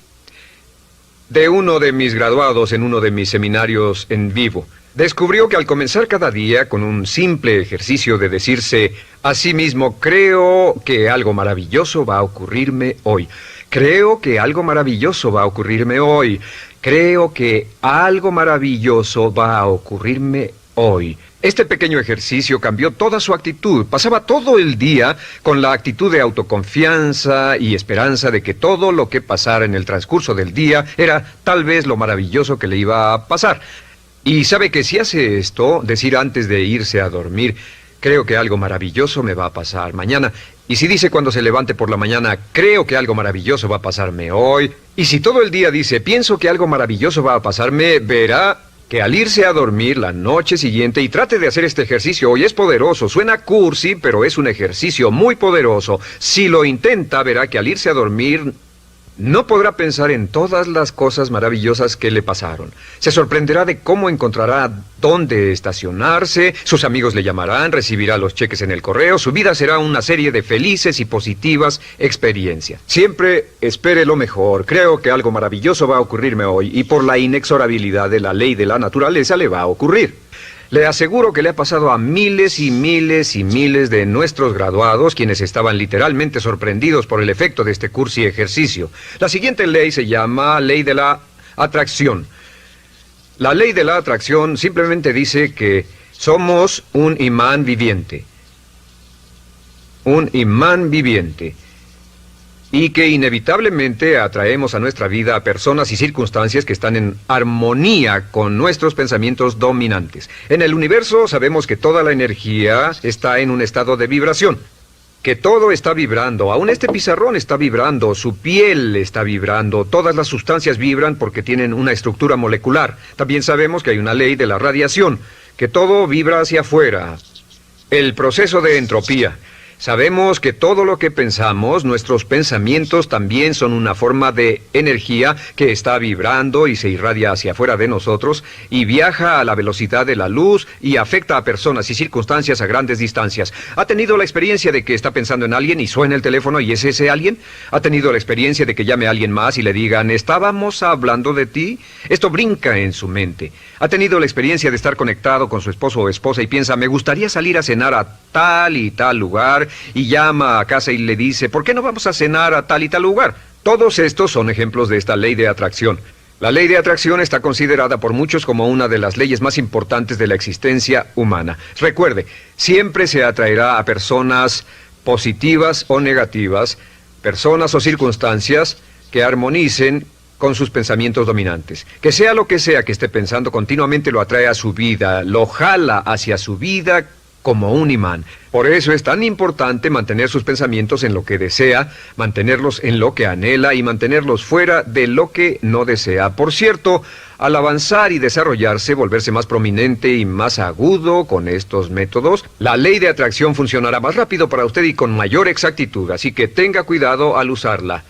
de uno de mis graduados en uno de mis seminarios en vivo. Descubrió que al comenzar cada día con un simple ejercicio de decirse a sí mismo: creo que algo maravilloso va a ocurrirme hoy. Creo que algo maravilloso va a ocurrirme hoy. Creo que algo maravilloso va a ocurrirme hoy. Este pequeño ejercicio cambió toda su actitud. Pasaba todo el día con la actitud de autoconfianza y esperanza de que todo lo que pasara en el transcurso del día era tal vez lo maravilloso que le iba a pasar. Y sabe que si hace esto, decir antes de irse a dormir: creo que algo maravilloso me va a pasar mañana. Y si dice cuando se levante por la mañana: creo que algo maravilloso va a pasarme hoy. Y si todo el día dice: pienso que algo maravilloso va a pasarme, verá que al irse a dormir la noche siguiente, y trate de hacer este ejercicio hoy, es poderoso. Suena cursi, pero es un ejercicio muy poderoso. Si lo intenta, verá que al irse a dormir no podrá pensar en todas las cosas maravillosas que le pasaron. Se sorprenderá de cómo encontrará dónde estacionarse, sus amigos le llamarán, recibirá los cheques en el correo, su vida será una serie de felices y positivas experiencias. Siempre espere lo mejor. Creo que algo maravilloso va a ocurrirme hoy, y por la inexorabilidad de la ley de la naturaleza le va a ocurrir. Le aseguro que le ha pasado a miles y miles y miles de nuestros graduados, quienes estaban literalmente sorprendidos por el efecto de este curso y ejercicio. La siguiente ley se llama ley de la atracción. La ley de la atracción simplemente dice que somos un imán viviente. Un imán viviente. Y que inevitablemente atraemos a nuestra vida a personas y circunstancias que están en armonía con nuestros pensamientos dominantes. En el universo sabemos que toda la energía está en un estado de vibración, que todo está vibrando. Aún este pizarrón está vibrando, su piel está vibrando, todas las sustancias vibran porque tienen una estructura molecular. También sabemos que hay una ley de la radiación, que todo vibra hacia afuera. El proceso de entropía. Sabemos que todo lo que pensamos, nuestros pensamientos también son una forma de energía que está vibrando y se irradia hacia afuera de nosotros y viaja a la velocidad de la luz y afecta a personas y circunstancias a grandes distancias. ¿Ha tenido la experiencia de que está pensando en alguien y suena el teléfono y es ese alguien? ¿Ha tenido la experiencia de que llame a alguien más y le digan: estábamos hablando de ti? Esto brinca en su mente. ¿Ha tenido la experiencia de estar conectado con su esposo o esposa y piensa: me gustaría salir a cenar a tal y tal lugar? Y llama a casa y le dice: ¿por qué no vamos a cenar a tal y tal lugar? Todos estos son ejemplos de esta ley de atracción. La ley de atracción está considerada por muchos como una de las leyes más importantes de la existencia humana. Recuerde, siempre se atraerá a personas positivas o negativas, personas o circunstancias que armonicen con sus pensamientos dominantes. Que sea lo que sea que esté pensando, continuamente lo atrae a su vida, lo jala hacia su vida como un imán. Por eso es tan importante mantener sus pensamientos en lo que desea, mantenerlos en lo que anhela y mantenerlos fuera de lo que no desea. Por cierto, al avanzar y desarrollarse, volverse más prominente y más agudo con estos métodos, la ley de atracción funcionará más rápido para usted y con mayor exactitud, así que tenga cuidado al usarla.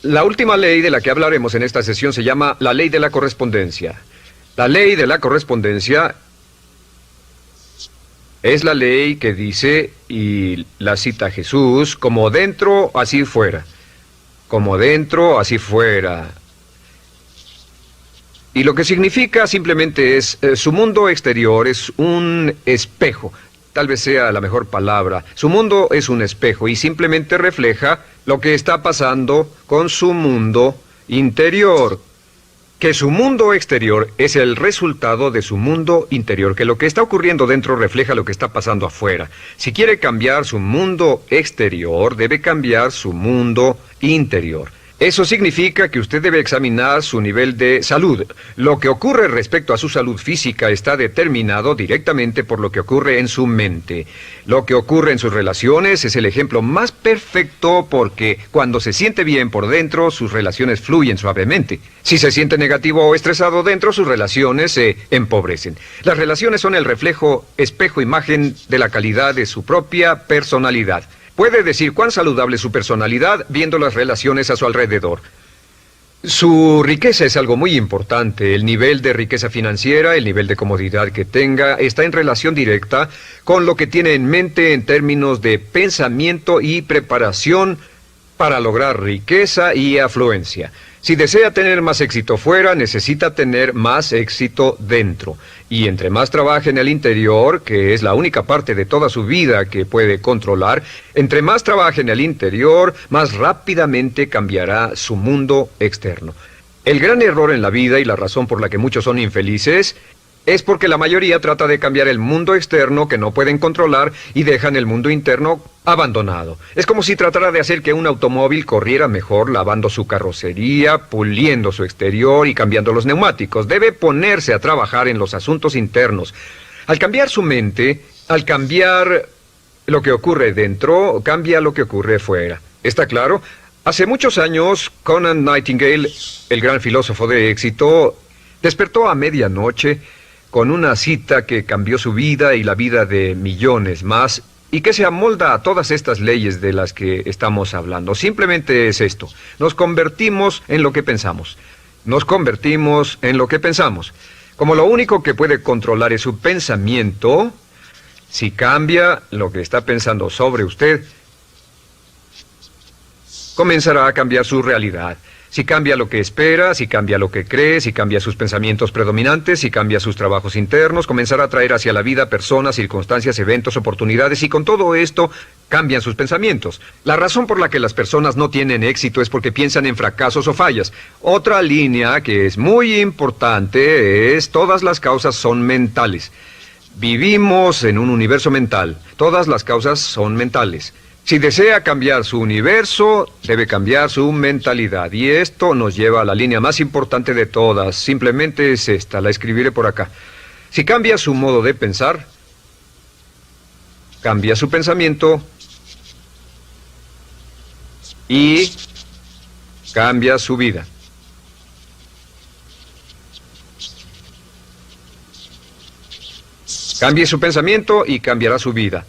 La última ley de la que hablaremos en esta sesión se llama la ley de la correspondencia. La ley de la correspondencia es la ley que dice, y la cita Jesús, como dentro, así fuera. Como dentro, así fuera. Y lo que significa simplemente es, su mundo exterior es un espejo. Tal vez sea la mejor palabra. Su mundo es un espejo y simplemente refleja lo que está pasando con su mundo interior. Que su mundo exterior es el resultado de su mundo interior, que lo que está ocurriendo dentro refleja lo que está pasando afuera. Si quiere cambiar su mundo exterior, debe cambiar su mundo interior. Eso significa que usted debe examinar su nivel de salud. Lo que ocurre respecto a su salud física está determinado directamente por lo que ocurre en su mente. Lo que ocurre en sus relaciones es el ejemplo más perfecto porque cuando se siente bien por dentro, sus relaciones fluyen suavemente. Si se siente negativo o estresado dentro, sus relaciones se empobrecen. Las relaciones son el reflejo, espejo, imagen de la calidad de su propia personalidad. Puede decir cuán saludable es su personalidad viendo las relaciones a su alrededor. Su riqueza es algo muy importante. El nivel de riqueza financiera, el nivel de comodidad que tenga, está en relación directa con lo que tiene en mente en términos de pensamiento y preparación para lograr riqueza y afluencia. Si desea tener más éxito fuera, necesita tener más éxito dentro. Y entre más trabaje en el interior, que es la única parte de toda su vida que puede controlar, entre más trabaje en el interior, más rápidamente cambiará su mundo externo. El gran error en la vida y la razón por la que muchos son infelices es porque la mayoría trata de cambiar el mundo externo que no pueden controlar y dejan el mundo interno abandonado. Es como si tratara de hacer que un automóvil corriera mejor lavando su carrocería, puliendo su exterior y cambiando los neumáticos. Debe ponerse a trabajar en los asuntos internos. Al cambiar su mente, al cambiar lo que ocurre dentro, cambia lo que ocurre fuera. ¿Está claro? Hace muchos años, Conant Nightingale, el gran filósofo de éxito, despertó a medianoche con una cita que cambió su vida y la vida de millones más, y que se amolda a todas estas leyes de las que estamos hablando. Simplemente es esto: nos convertimos en lo que pensamos. Nos convertimos en lo que pensamos. Como lo único que puede controlar es su pensamiento, si cambia lo que está pensando sobre usted, comenzará a cambiar su realidad. Si cambia lo que espera, si cambia lo que cree, si cambia sus pensamientos predominantes, si cambia sus trabajos internos, comenzará a traer hacia la vida personas, circunstancias, eventos, oportunidades, y con todo esto cambian sus pensamientos. La razón por la que las personas no tienen éxito es porque piensan en fracasos o fallas. Otra línea que es muy importante es: todas las causas son mentales. Vivimos en un universo mental. Todas las causas son mentales. Si desea cambiar su universo, debe cambiar su mentalidad. Y esto nos lleva a la línea más importante de todas. Simplemente es esta, la escribiré por acá. Si cambia su modo de pensar, cambia su pensamiento y cambia su vida. Cambie su pensamiento y cambiará su vida.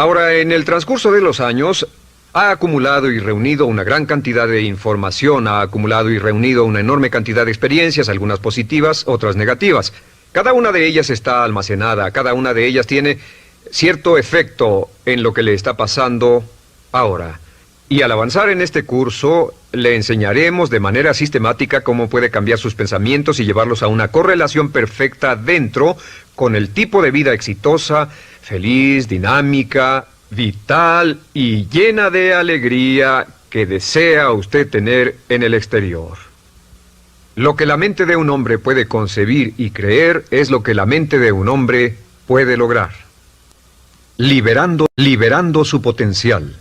Ahora, en el transcurso de los años, ha acumulado y reunido una gran cantidad de información, ha acumulado y reunido una enorme cantidad de experiencias, algunas positivas, otras negativas. Cada una de ellas está almacenada, cada una de ellas tiene cierto efecto en lo que le está pasando ahora. Y al avanzar en este curso, le enseñaremos de manera sistemática cómo puede cambiar sus pensamientos y llevarlos a una correlación perfecta dentro con el tipo de vida exitosa, feliz, dinámica, vital y llena de alegría que desea usted tener en el exterior. Lo que la mente de un hombre puede concebir y creer es lo que la mente de un hombre puede lograr. Liberando su potencial.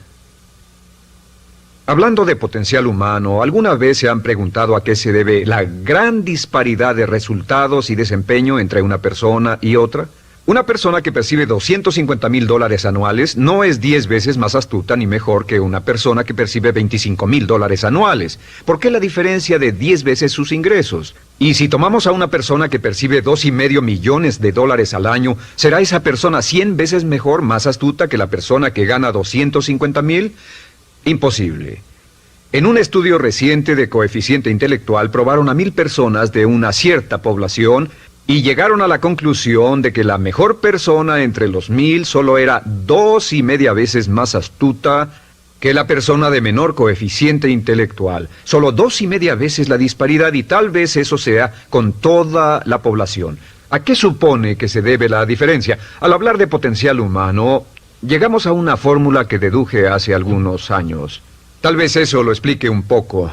Hablando de potencial humano, ¿alguna vez se han preguntado a qué se debe la gran disparidad de resultados y desempeño entre una persona y otra? Una persona que percibe $250,000 anuales no es 10 veces más astuta ni mejor que una persona que percibe $25,000 anuales. ¿Por qué la diferencia de 10 veces sus ingresos? Y si tomamos a una persona que percibe $2,5 millones al año, ¿será esa persona 100 veces mejor, más astuta que la persona que gana $250,000? Imposible. En un estudio reciente de coeficiente intelectual probaron a 1,000 personas de una cierta población y llegaron a la conclusión de que la mejor persona entre los 1,000 solo era 2,5 veces más astuta que la persona de menor coeficiente intelectual. Solo 2,5 veces la disparidad, y tal vez eso sea con toda la población. ¿A qué supone que se debe la diferencia? Al hablar de potencial humano, llegamos a una fórmula que deduje hace algunos años. Tal vez eso lo explique un poco.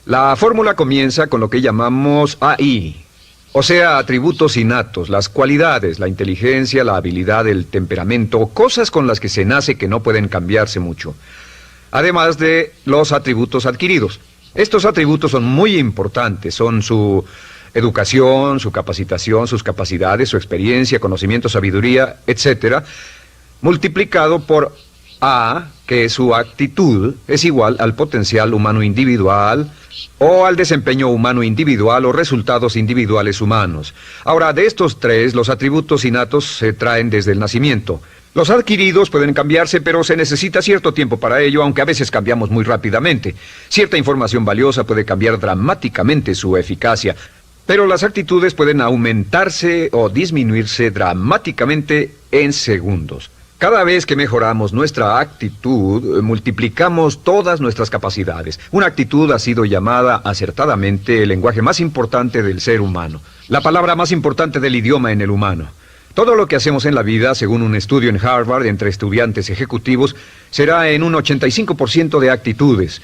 La fórmula comienza con lo que llamamos AI. O sea, atributos innatos, las cualidades, la inteligencia, la habilidad, el temperamento, cosas con las que se nace que no pueden cambiarse mucho. Además de los atributos adquiridos. Estos atributos son muy importantes, son su educación, su capacitación, sus capacidades, su experiencia, conocimiento, sabiduría, etc., multiplicado por A, que es su actitud, es igual al potencial humano individual, o al desempeño humano individual o resultados individuales humanos. Ahora, de estos tres, los atributos innatos se traen desde el nacimiento. Los adquiridos pueden cambiarse, pero se necesita cierto tiempo para ello, aunque a veces cambiamos muy rápidamente. Cierta información valiosa puede cambiar dramáticamente su eficacia, pero las actitudes pueden aumentarse o disminuirse dramáticamente en segundos. Cada vez que mejoramos nuestra actitud, multiplicamos todas nuestras capacidades. Una actitud ha sido llamada acertadamente el lenguaje más importante del ser humano, la palabra más importante del idioma en el humano. Todo lo que hacemos en la vida, según un estudio en Harvard entre estudiantes ejecutivos, será en un 85% de actitudes.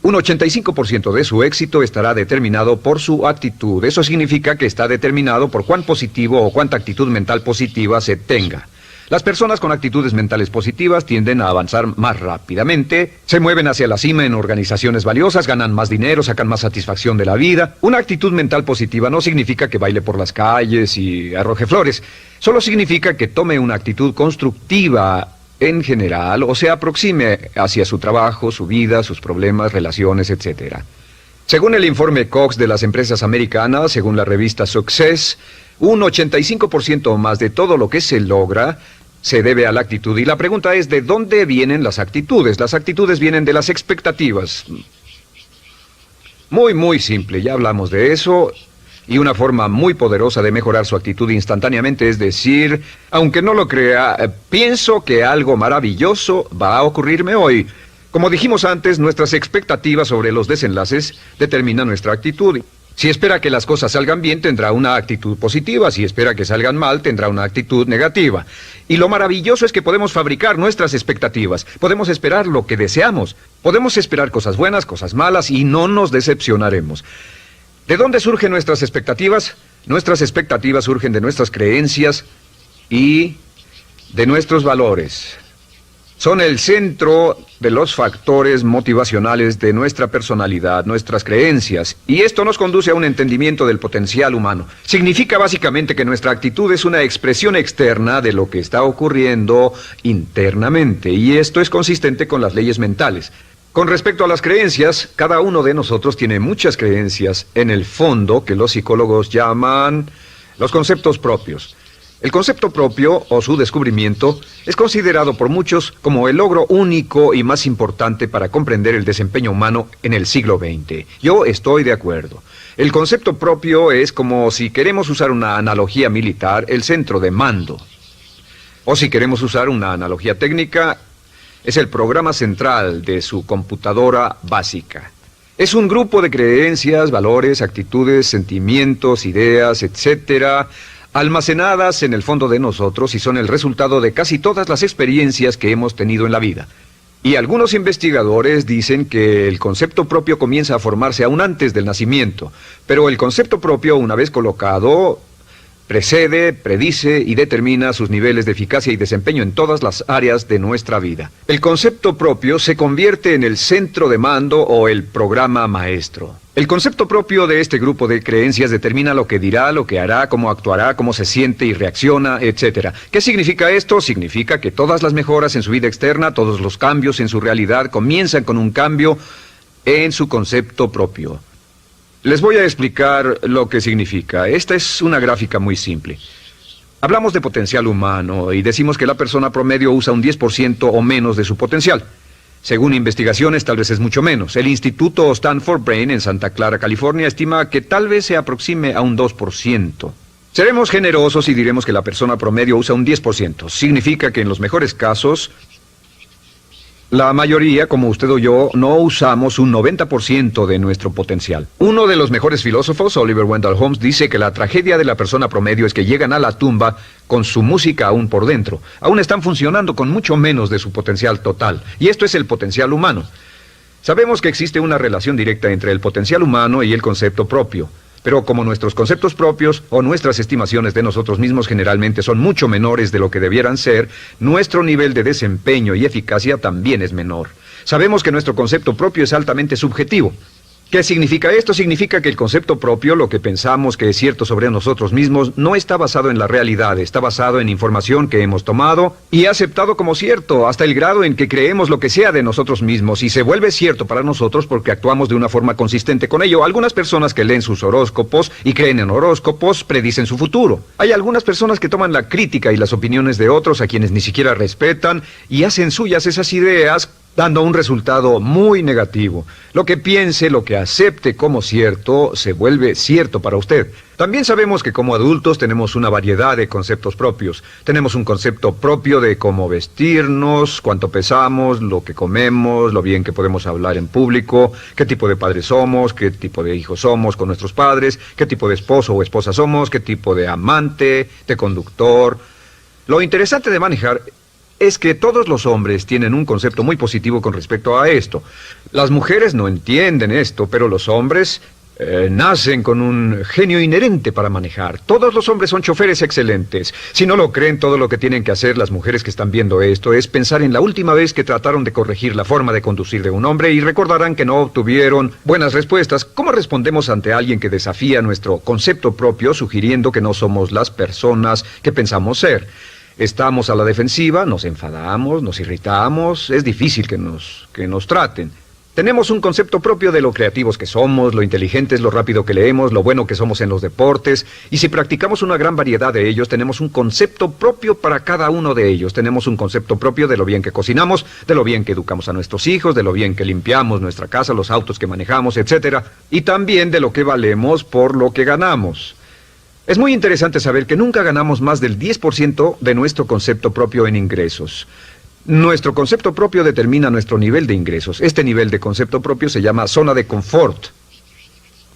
Un 85% de su éxito estará determinado por su actitud. Eso significa que está determinado por cuán positivo o cuánta actitud mental positiva se tenga. Las personas con actitudes mentales positivas tienden a avanzar más rápidamente, se mueven hacia la cima en organizaciones valiosas, ganan más dinero, sacan más satisfacción de la vida. Una actitud mental positiva no significa que baile por las calles y arroje flores. Solo significa que tome una actitud constructiva en general o se aproxime hacia su trabajo, su vida, sus problemas, relaciones, etc. Según el informe Cox de las empresas americanas, según la revista Success, un 85% o más de todo lo que se logra se debe a la actitud. Y la pregunta es, ¿de dónde vienen las actitudes? Las actitudes vienen de las expectativas. Muy simple, ya hablamos de eso. Y una forma muy poderosa de mejorar su actitud instantáneamente es decir, aunque no lo crea, pienso que algo maravilloso va a ocurrirme hoy. Como dijimos antes, nuestras expectativas sobre los desenlaces determinan nuestra actitud. Si espera que las cosas salgan bien, tendrá una actitud positiva. Si espera que salgan mal, tendrá una actitud negativa. Y lo maravilloso es que podemos fabricar nuestras expectativas. Podemos esperar lo que deseamos. Podemos esperar cosas buenas, cosas malas, y no nos decepcionaremos. ¿De dónde surgen nuestras expectativas? Nuestras expectativas surgen de nuestras creencias y de nuestros valores. Son el centro de los factores motivacionales de nuestra personalidad, nuestras creencias, y esto nos conduce a un entendimiento del potencial humano. Significa básicamente que nuestra actitud es una expresión externa de lo que está ocurriendo internamente, y esto es consistente con las leyes mentales. Con respecto a las creencias, cada uno de nosotros tiene muchas creencias en el fondo que los psicólogos llaman los conceptos propios. El concepto propio, o su descubrimiento, es considerado por muchos como el logro único y más importante para comprender el desempeño humano en el siglo XX. Yo estoy de acuerdo. El concepto propio es como, si queremos usar una analogía militar, el centro de mando. O si queremos usar una analogía técnica, es el programa central de su computadora básica. Es un grupo de creencias, valores, actitudes, sentimientos, ideas, etcétera, almacenadas en el fondo de nosotros y son el resultado de casi todas las experiencias que hemos tenido en la vida. Y algunos investigadores dicen que el concepto propio comienza a formarse aún antes del nacimiento, pero el concepto propio, una vez colocado, precede, predice y determina sus niveles de eficacia y desempeño en todas las áreas de nuestra vida. El concepto propio se convierte en el centro de mando o el programa maestro. El concepto propio de este grupo de creencias determina lo que dirá, lo que hará, cómo actuará, cómo se siente y reacciona, etc. ¿Qué significa esto? Significa que todas las mejoras en su vida externa, todos los cambios en su realidad comienzan con un cambio en su concepto propio. Les voy a explicar lo que significa. Esta es una gráfica muy simple. Hablamos de potencial humano y decimos que la persona promedio usa un 10% o menos de su potencial. Según investigaciones, tal vez es mucho menos. El Instituto Stanford Brain en Santa Clara, California, estima que tal vez se aproxime a un 2%. Seremos generosos y diremos que la persona promedio usa un 10%. Significa que en los mejores casos, la mayoría, como usted o yo, no usamos un 90% de nuestro potencial. Uno de los mejores filósofos, Oliver Wendell Holmes, dice que la tragedia de la persona promedio es que llegan a la tumba con su música aún por dentro. Aún están funcionando con mucho menos de su potencial total. Y esto es el potencial humano. Sabemos que existe una relación directa entre el potencial humano y el concepto propio. Pero como nuestros conceptos propios o nuestras estimaciones de nosotros mismos generalmente son mucho menores de lo que debieran ser, nuestro nivel de desempeño y eficacia también es menor. Sabemos que nuestro concepto propio es altamente subjetivo. ¿Qué significa esto? Significa que el concepto propio, lo que pensamos que es cierto sobre nosotros mismos, no está basado en la realidad, está basado en información que hemos tomado y aceptado como cierto, hasta el grado en que creemos lo que sea de nosotros mismos y se vuelve cierto para nosotros porque actuamos de una forma consistente con ello. Algunas personas que leen sus horóscopos y creen en horóscopos predicen su futuro. Hay algunas personas que toman la crítica y las opiniones de otros a quienes ni siquiera respetan y hacen suyas esas ideas, dando un resultado muy negativo. Lo que piense, lo que acepte como cierto, se vuelve cierto para usted. También sabemos que como adultos tenemos una variedad de conceptos propios. Tenemos un concepto propio de cómo vestirnos, cuánto pesamos, lo que comemos, lo bien que podemos hablar en público, qué tipo de padres somos, qué tipo de hijos somos con nuestros padres, qué tipo de esposo o esposa somos, qué tipo de amante, de conductor. Lo interesante de manejar es que todos los hombres tienen un concepto muy positivo con respecto a esto. Las mujeres no entienden esto, pero los hombres nacen con un genio inherente para manejar. Todos los hombres son choferes excelentes. Si no lo creen, todo lo que tienen que hacer las mujeres que están viendo esto es pensar en la última vez que trataron de corregir la forma de conducir de un hombre y recordarán que no obtuvieron buenas respuestas. ¿Cómo respondemos ante alguien que desafía nuestro concepto propio, sugiriendo que no somos las personas que pensamos ser? Estamos a la defensiva, nos enfadamos, nos irritamos, es difícil que nos traten. Tenemos un concepto propio de lo creativos que somos, lo inteligentes, lo rápido que leemos, lo bueno que somos en los deportes, y si practicamos una gran variedad de ellos, tenemos un concepto propio para cada uno de ellos. Tenemos un concepto propio de lo bien que cocinamos, de lo bien que educamos a nuestros hijos, de lo bien que limpiamos nuestra casa, los autos que manejamos, etc. Y también de lo que valemos por lo que ganamos. Es muy interesante saber que nunca ganamos más del 10% de nuestro concepto propio en ingresos. Nuestro concepto propio determina nuestro nivel de ingresos. Este nivel de concepto propio se llama zona de confort.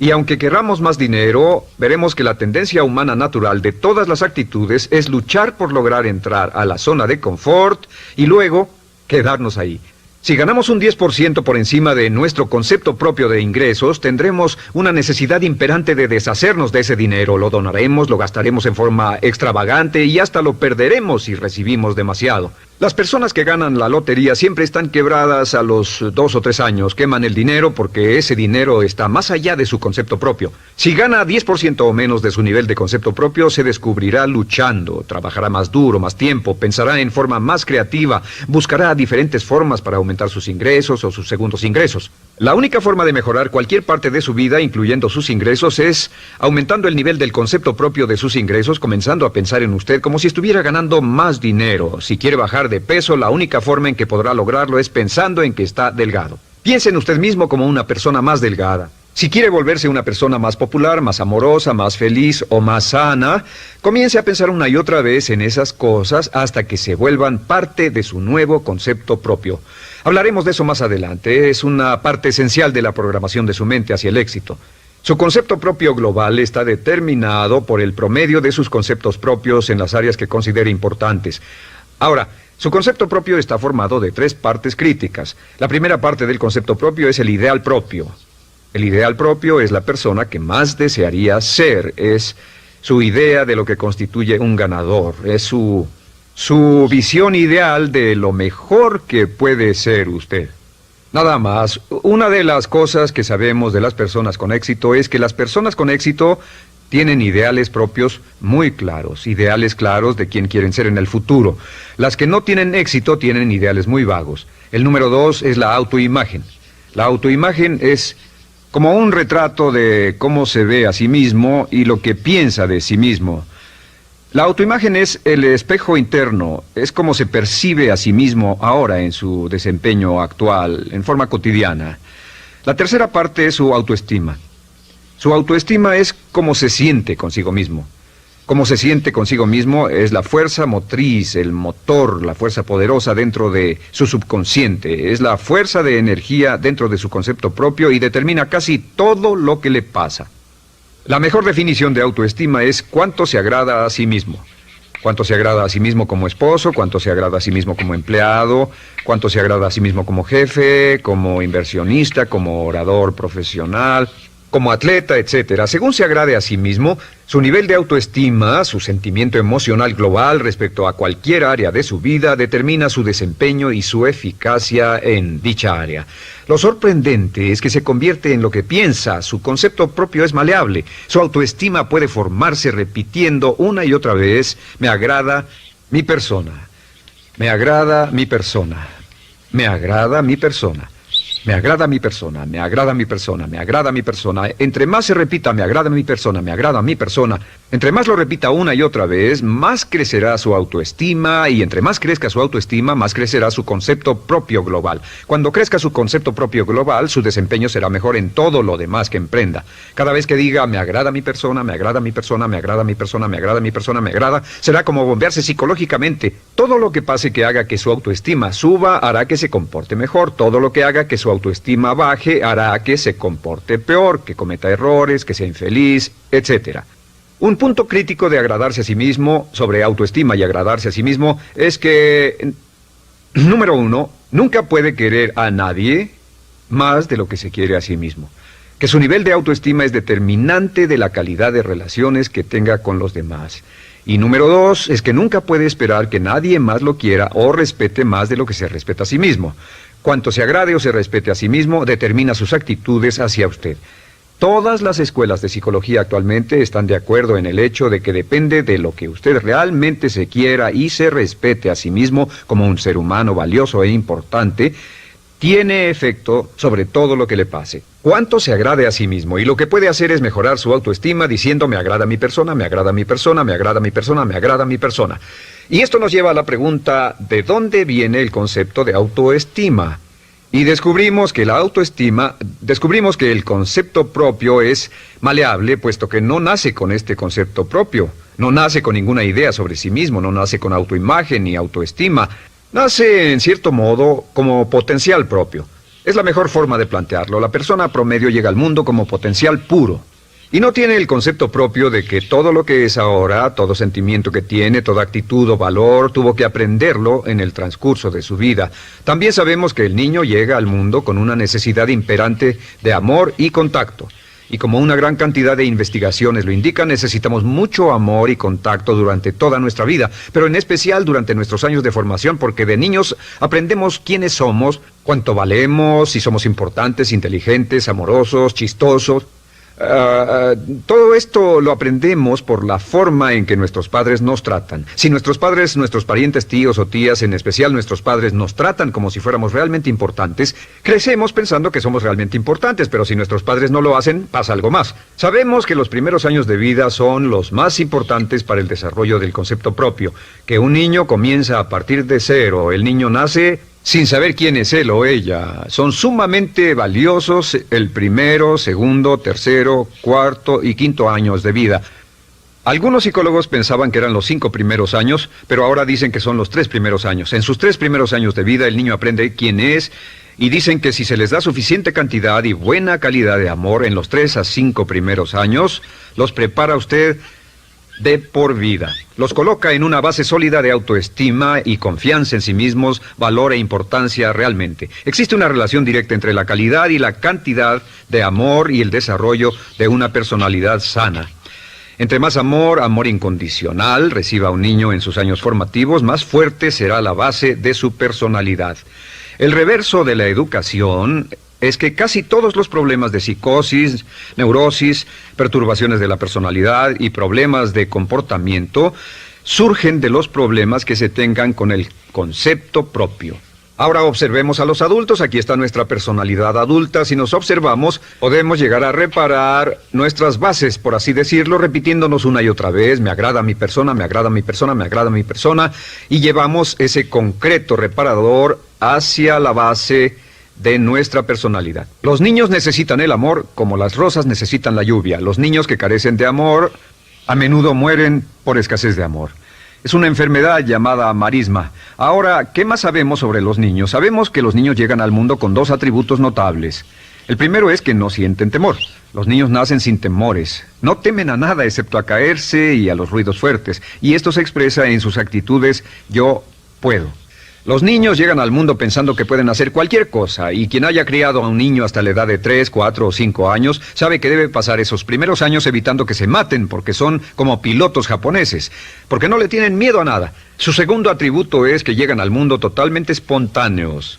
Y aunque querramos más dinero, veremos que la tendencia humana natural de todas las actitudes es luchar por lograr entrar a la zona de confort y luego quedarnos ahí. Si ganamos un 10% por encima de nuestro concepto propio de ingresos, tendremos una necesidad imperante de deshacernos de ese dinero. Lo donaremos, lo gastaremos en forma extravagante y hasta lo perderemos si recibimos demasiado. Las personas que ganan la lotería siempre están quebradas a los 2 o 3 años. Queman el dinero porque ese dinero está más allá de su concepto propio. Si gana 10% o menos de su nivel de concepto propio, se descubrirá luchando, trabajará más duro, más tiempo, pensará en forma más creativa, buscará diferentes formas para aumentar sus ingresos o sus segundos ingresos. La única forma de mejorar cualquier parte de su vida, incluyendo sus ingresos, es aumentando el nivel del concepto propio de sus ingresos, comenzando a pensar en usted como si estuviera ganando más dinero. Si quiere bajar de peso, la única forma en que podrá lograrlo es pensando en que está delgado. Piense en usted mismo como una persona más delgada. Si quiere volverse una persona más popular, más amorosa, más feliz o más sana, comience a pensar una y otra vez en esas cosas hasta que se vuelvan parte de su nuevo concepto propio. Hablaremos de eso más adelante. Es una parte esencial de la programación de su mente hacia el éxito. Su concepto propio global está determinado por el promedio de sus conceptos propios en las áreas que considere importantes. Ahora, Su concepto propio está formado de 3 partes críticas. La primera parte del concepto propio es el ideal propio. El ideal propio es la persona que más desearía ser, es su idea de lo que constituye un ganador, es su visión ideal de lo mejor que puede ser usted. Nada más, una de las cosas que sabemos de las personas con éxito es que las personas con éxito tienen ideales propios muy claros, ideales claros de quién quieren ser en el futuro. Las que no tienen éxito tienen ideales muy vagos. El número 2 es la autoimagen. La autoimagen es como un retrato de cómo se ve a sí mismo y lo que piensa de sí mismo. La autoimagen es el espejo interno, es como se percibe a sí mismo ahora en su desempeño actual, en forma cotidiana. La tercera parte es su autoestima. Su autoestima es cómo se siente consigo mismo. Cómo se siente consigo mismo es la fuerza motriz, el motor, la fuerza poderosa dentro de su subconsciente. Es la fuerza de energía dentro de su concepto propio y determina casi todo lo que le pasa. La mejor definición de autoestima es cuánto se agrada a sí mismo. Cuánto se agrada a sí mismo como esposo, cuánto se agrada a sí mismo como empleado, cuánto se agrada a sí mismo como jefe, como inversionista, como orador profesional, como atleta, etcétera. Según se agrade a sí mismo, su nivel de autoestima, su sentimiento emocional global respecto a cualquier área de su vida, determina su desempeño y su eficacia en dicha área. Lo sorprendente es que se convierte en lo que piensa, su concepto propio es maleable, su autoestima puede formarse repitiendo una y otra vez, me agrada mi persona, me agrada mi persona, me agrada mi persona. Me agrada mi persona, me agrada mi persona, me agrada mi persona. Entre más se repita, me agrada mi persona, me agrada mi persona, entre más lo repita una y otra vez, más crecerá su autoestima y entre más crezca su autoestima, más crecerá su concepto propio global. Cuando crezca su concepto propio global, su desempeño será mejor en todo lo demás que emprenda. Cada vez que diga, me agrada mi persona, me agrada mi persona, me agrada mi persona, me agrada mi persona, me agrada, será como bombearse psicológicamente. Todo lo que pase que haga que su autoestima suba, hará que se comporte mejor. Todo lo que haga que su autoestima baje hará que se comporte peor, que cometa errores, que sea infeliz, etc. Un punto crítico de agradarse a sí mismo, sobre autoestima y agradarse a sí mismo, es que, número 1, nunca puede querer a nadie más de lo que se quiere a sí mismo. Que su nivel de autoestima es determinante de la calidad de relaciones que tenga con los demás. Y número 2, es que nunca puede esperar que nadie más lo quiera o respete más de lo que se respeta a sí mismo. Cuanto se agrade o se respete a sí mismo, determina sus actitudes hacia usted. Todas las escuelas de psicología actualmente están de acuerdo en el hecho de que depende de lo que usted realmente se quiera y se respete a sí mismo como un ser humano valioso e importante, tiene efecto sobre todo lo que le pase. Cuánto se agrade a sí mismo, y lo que puede hacer es mejorar su autoestima diciendo me agrada mi persona, me agrada mi persona, me agrada mi persona, me agrada mi persona. Y esto nos lleva a la pregunta, ¿de dónde viene el concepto de autoestima? Y descubrimos que el concepto propio es maleable, puesto que no nace con este concepto propio, no nace con ninguna idea sobre sí mismo, no nace con autoimagen ni autoestima. Nace, en cierto modo, como potencial propio. Es la mejor forma de plantearlo. La persona promedio llega al mundo como potencial puro. Y no tiene el concepto propio de que todo lo que es ahora, todo sentimiento que tiene, toda actitud o valor, tuvo que aprenderlo en el transcurso de su vida. También sabemos que el niño llega al mundo con una necesidad imperante de amor y contacto. Y como una gran cantidad de investigaciones lo indican, necesitamos mucho amor y contacto durante toda nuestra vida, pero en especial durante nuestros años de formación, porque de niños aprendemos quiénes somos, cuánto valemos, si somos importantes, inteligentes, amorosos, chistosos. Todo esto lo aprendemos por la forma en que nuestros padres nos tratan. Si nuestros padres, nuestros parientes, tíos o tías, en especial nuestros padres, nos tratan como si fuéramos realmente importantes, crecemos pensando que somos realmente importantes, pero si nuestros padres no lo hacen, pasa algo más. Sabemos que los primeros años de vida son los más importantes para el desarrollo del concepto propio, que un niño comienza a partir de cero. El niño nace sin saber quién es él o ella. Son sumamente valiosos el primero, segundo, tercero, cuarto y quinto años de vida. Algunos psicólogos pensaban que eran los 5 primeros años, pero ahora dicen que son los 3 primeros años. En sus 3 primeros años de vida el niño aprende quién es y dicen que si se les da suficiente cantidad y buena calidad de amor en los 3 a 5 primeros años, los prepara usted de por vida. Los coloca en una base sólida de autoestima y confianza en sí mismos, valor e importancia realmente. Existe una relación directa entre la calidad y la cantidad de amor y el desarrollo de una personalidad sana. Entre más amor, amor incondicional, reciba un niño en sus años formativos, más fuerte será la base de su personalidad. El reverso de la educación es que casi todos los problemas de psicosis, neurosis, perturbaciones de la personalidad y problemas de comportamiento surgen de los problemas que se tengan con el concepto propio. Ahora observemos a los adultos. Aquí está nuestra personalidad adulta. Si nos observamos, podemos llegar a reparar nuestras bases, por así decirlo, repitiéndonos una y otra vez: me agrada mi persona, me agrada mi persona, me agrada mi persona, y llevamos ese concreto reparador hacia la base de nuestra personalidad. Los niños necesitan el amor como las rosas necesitan la lluvia. Los niños que carecen de amor a menudo mueren por escasez de amor. Es una enfermedad llamada marisma. Ahora, ¿qué más sabemos sobre los niños? Sabemos que los niños llegan al mundo con dos atributos notables. El primero es que no sienten temor. Los niños nacen sin temores. No temen a nada excepto a caerse y a los ruidos fuertes. Y esto se expresa en sus actitudes: yo puedo. Los niños llegan al mundo pensando que pueden hacer cualquier cosa, y quien haya criado a un niño hasta la edad de 3, 4 o 5 años sabe que debe pasar esos primeros años evitando que se maten, porque son como pilotos japoneses, porque no le tienen miedo a nada. Su segundo atributo es que llegan al mundo totalmente espontáneos.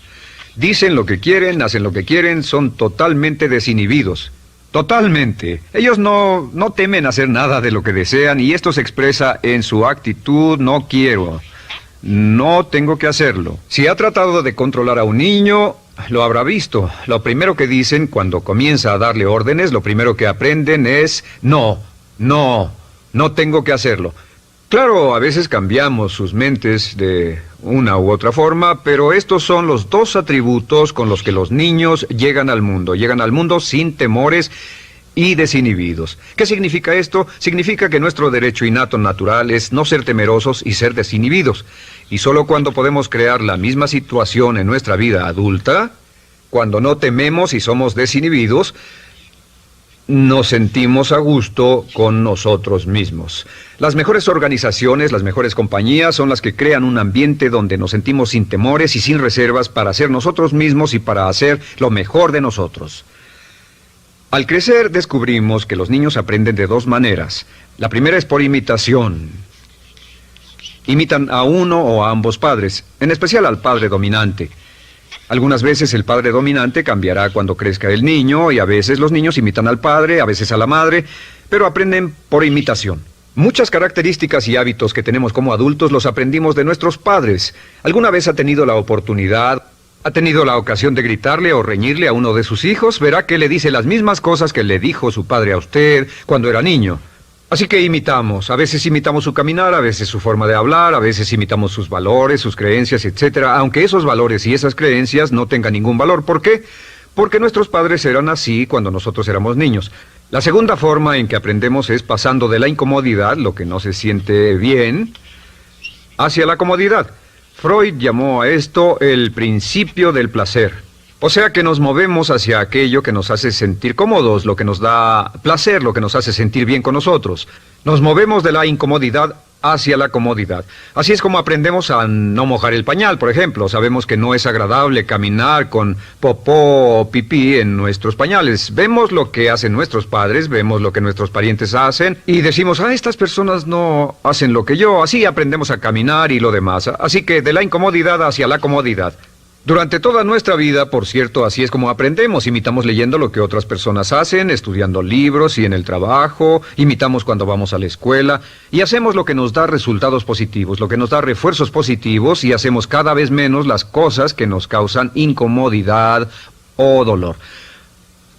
Dicen lo que quieren, hacen lo que quieren, son totalmente desinhibidos. Totalmente. Ellos no temen hacer nada de lo que desean, y esto se expresa en su actitud: no quiero. No tengo que hacerlo. Si ha tratado de controlar a un niño, lo habrá visto. Lo primero que dicen cuando comienza a darle órdenes, lo primero que aprenden es: no tengo que hacerlo. Claro, a veces cambiamos sus mentes de una u otra forma, pero estos son los dos atributos con los que los niños llegan al mundo. Llegan al mundo sin temores y desinhibidos. ¿Qué significa esto? Significa que nuestro derecho innato natural es no ser temerosos y ser desinhibidos. Y solo cuando podemos crear la misma situación en nuestra vida adulta, cuando no tememos y somos desinhibidos, nos sentimos a gusto con nosotros mismos. Las mejores organizaciones, las mejores compañías son las que crean un ambiente donde nos sentimos sin temores y sin reservas para ser nosotros mismos y para hacer lo mejor de nosotros. Al crecer descubrimos que los niños aprenden de dos maneras. La primera es por imitación. Imitan a uno o a ambos padres, en especial al padre dominante. Algunas veces el padre dominante cambiará cuando crezca el niño, y a veces los niños imitan al padre, a veces a la madre, pero aprenden por imitación. Muchas características y hábitos que tenemos como adultos los aprendimos de nuestros padres. ¿Alguna vez ha tenido la ocasión de gritarle o reñirle a uno de sus hijos? Verá que le dice las mismas cosas que le dijo su padre a usted cuando era niño. Así que imitamos. A veces imitamos su caminar, a veces su forma de hablar, a veces imitamos sus valores, sus creencias, etc. Aunque esos valores y esas creencias no tengan ningún valor. ¿Por qué? Porque nuestros padres eran así cuando nosotros éramos niños. La segunda forma en que aprendemos es pasando de la incomodidad, lo que no se siente bien, hacia la comodidad. Freud llamó a esto el principio del placer. O sea que nos movemos hacia aquello que nos hace sentir cómodos, lo que nos da placer, lo que nos hace sentir bien con nosotros. Nos movemos de la incomodidad hacia la comodidad. Así es como aprendemos a no mojar el pañal, por ejemplo. Sabemos que no es agradable caminar con popó o pipí en nuestros pañales. Vemos lo que hacen nuestros padres, vemos lo que nuestros parientes hacen y decimos: estas personas no hacen lo que yo. Así aprendemos a caminar y lo demás. Así que de la incomodidad hacia la comodidad. Durante toda nuestra vida, por cierto, así es como aprendemos. Imitamos leyendo lo que otras personas hacen, estudiando libros y en el trabajo, imitamos cuando vamos a la escuela, y hacemos lo que nos da resultados positivos, lo que nos da refuerzos positivos, y hacemos cada vez menos las cosas que nos causan incomodidad o dolor.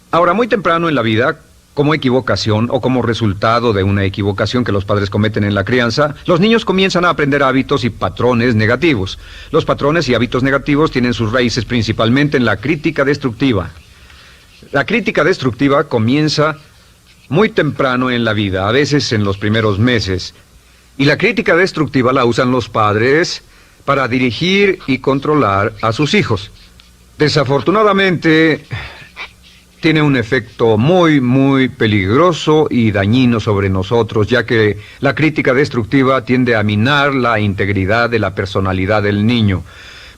Ahora, muy temprano en la vida, como equivocación o como resultado de una equivocación que los padres cometen en la crianza, los niños comienzan a aprender hábitos y patrones negativos. Los patrones y hábitos negativos tienen sus raíces principalmente en la crítica destructiva. La crítica destructiva comienza muy temprano en la vida, a veces en los primeros meses. Y la crítica destructiva la usan los padres para dirigir y controlar a sus hijos. Desafortunadamente, tiene un efecto muy peligroso y dañino sobre nosotros, ya que la crítica destructiva tiende a minar la integridad de la personalidad del niño.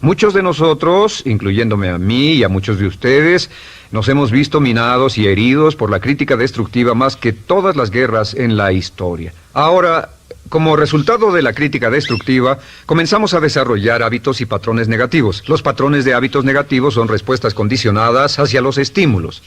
Muchos de nosotros, incluyéndome a mí y a muchos de ustedes, nos hemos visto minados y heridos por la crítica destructiva más que todas las guerras en la historia. Ahora, como resultado de la crítica destructiva, comenzamos a desarrollar hábitos y patrones negativos. Los patrones de hábitos negativos son respuestas condicionadas hacia los estímulos.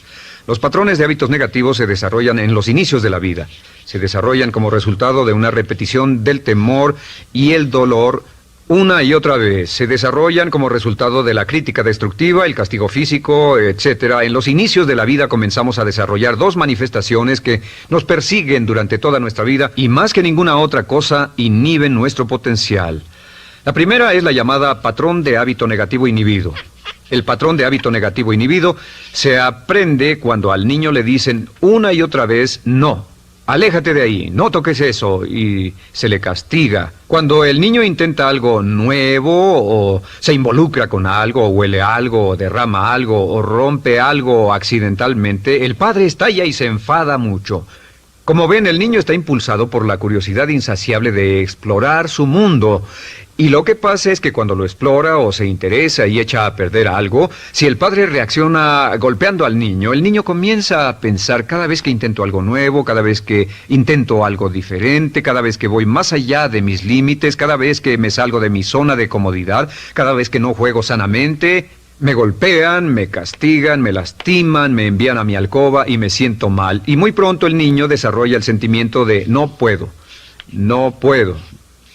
Los patrones de hábitos negativos se desarrollan en los inicios de la vida. Se desarrollan como resultado de una repetición del temor y el dolor una y otra vez. Se desarrollan como resultado de la crítica destructiva, el castigo físico, etc. En los inicios de la vida comenzamos a desarrollar dos manifestaciones que nos persiguen durante toda nuestra vida y más que ninguna otra cosa inhiben nuestro potencial. La primera es la llamada patrón de hábito negativo inhibido. El patrón de hábito negativo inhibido se aprende cuando al niño le dicen una y otra vez no. Aléjate de ahí, no toques eso, y se le castiga. Cuando el niño intenta algo nuevo, o se involucra con algo, o huele algo, o derrama algo, o rompe algo accidentalmente, el padre estalla y se enfada mucho. Como ven, el niño está impulsado por la curiosidad insaciable de explorar su mundo. Y lo que pasa es que cuando lo explora o se interesa y echa a perder algo, si el padre reacciona golpeando al niño, el niño comienza a pensar cada vez que intento algo nuevo, cada vez que intento algo diferente, cada vez que voy más allá de mis límites, cada vez que me salgo de mi zona de comodidad, cada vez que no juego sanamente, me golpean, me castigan, me lastiman, me envían a mi alcoba y me siento mal. Y muy pronto el niño desarrolla el sentimiento de no puedo, no puedo.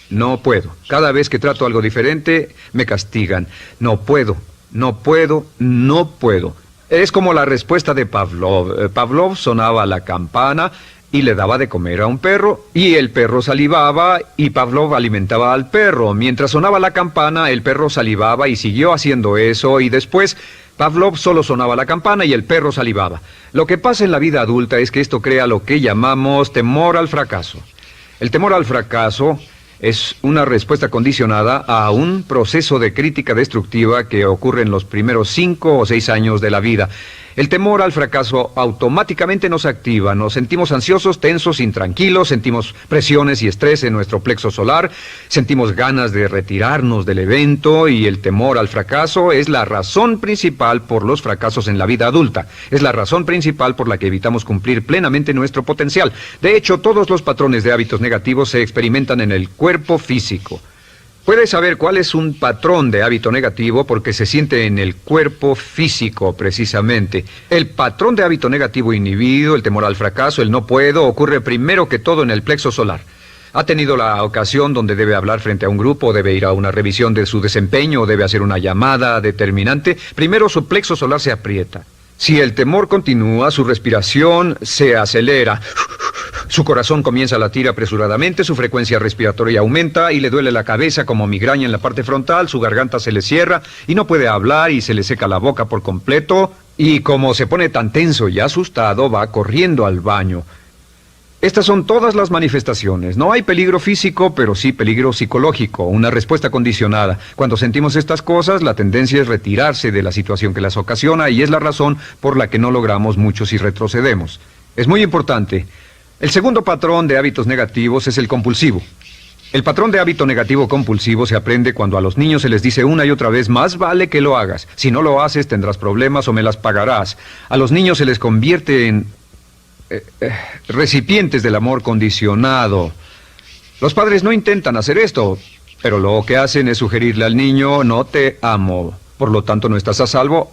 No puedo. Cada vez que trato algo diferente, me castigan. No puedo, no puedo, no puedo. Es como la respuesta de Pavlov. Pavlov sonaba la campana y le daba de comer a un perro, y el perro salivaba, y Pavlov alimentaba al perro. Mientras sonaba la campana, el perro salivaba y siguió haciendo eso, y después Pavlov solo sonaba la campana y el perro salivaba. Lo que pasa en la vida adulta es que esto crea lo que llamamos temor al fracaso. El temor al fracaso es una respuesta condicionada a un proceso de crítica destructiva que ocurre en los primeros 5 o 6 años de la vida. El temor al fracaso automáticamente nos activa, nos sentimos ansiosos, tensos, intranquilos, sentimos presiones y estrés en nuestro plexo solar, sentimos ganas de retirarnos del evento, y el temor al fracaso es la razón principal por los fracasos en la vida adulta. Es la razón principal por la que evitamos cumplir plenamente nuestro potencial. De hecho, todos los patrones de hábitos negativos se experimentan en el cuerpo físico. Puedes saber cuál es un patrón de hábito negativo porque se siente en el cuerpo físico, precisamente. El patrón de hábito negativo inhibido, el temor al fracaso, el no puedo, ocurre primero que todo en el plexo solar. ¿Ha tenido la ocasión donde debe hablar frente a un grupo, debe ir a una revisión de su desempeño, o debe hacer una llamada determinante? Primero su plexo solar se aprieta. Si el temor continúa, su respiración se acelera. Su corazón comienza a latir apresuradamente, su frecuencia respiratoria aumenta y le duele la cabeza como migraña en la parte frontal, su garganta se le cierra y no puede hablar y se le seca la boca por completo, y como se pone tan tenso y asustado, va corriendo al baño. Estas son todas las manifestaciones. No hay peligro físico, pero sí peligro psicológico, una respuesta condicionada. Cuando sentimos estas cosas, la tendencia es retirarse de la situación que las ocasiona, y es la razón por la que no logramos mucho si retrocedemos. Es muy importante. El segundo patrón de hábitos negativos es el compulsivo. El patrón de hábito negativo compulsivo se aprende cuando a los niños se les dice una y otra vez: más vale que lo hagas. Si no lo haces, tendrás problemas o me las pagarás. A los niños se les convierte en recipientes del amor condicionado. Los padres no intentan hacer esto, pero lo que hacen es sugerirle al niño: no te amo, por lo tanto no estás a salvo,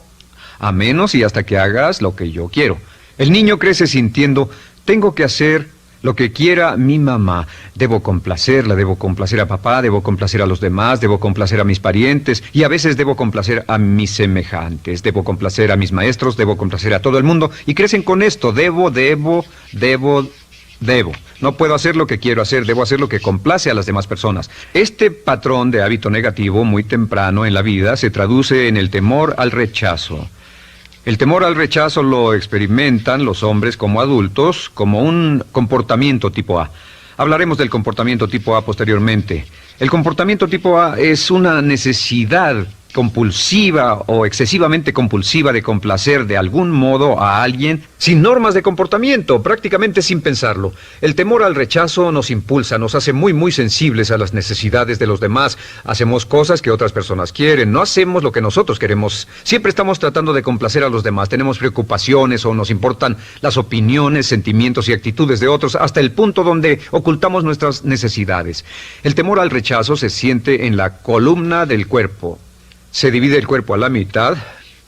a menos y hasta que hagas lo que yo quiero. El niño crece sintiendo: tengo que hacer lo que quiera mi mamá. Debo complacerla, debo complacer a papá, debo complacer a los demás, debo complacer a mis parientes, y a veces debo complacer a mis semejantes, debo complacer a mis maestros, debo complacer a todo el mundo, y crecen con esto: debo. No puedo hacer lo que quiero hacer, debo hacer lo que complace a las demás personas. Este patrón de hábito negativo muy temprano en la vida se traduce en el temor al rechazo. El temor al rechazo lo experimentan los hombres como adultos como un comportamiento tipo A. Hablaremos del comportamiento tipo A posteriormente. El comportamiento tipo A es una necesidad compulsiva o excesivamente compulsiva de complacer de algún modo a alguien sin normas de comportamiento, prácticamente sin pensarlo. El temor al rechazo nos impulsa, nos hace muy sensibles a las necesidades de los demás. Hacemos cosas que otras personas quieren, no hacemos lo que nosotros queremos. Siempre estamos tratando de complacer a los demás, tenemos preocupaciones o nos importan las opiniones, sentimientos y actitudes de otros hasta el punto donde ocultamos nuestras necesidades. El temor al rechazo se siente en la columna del cuerpo. Se divide el cuerpo a la mitad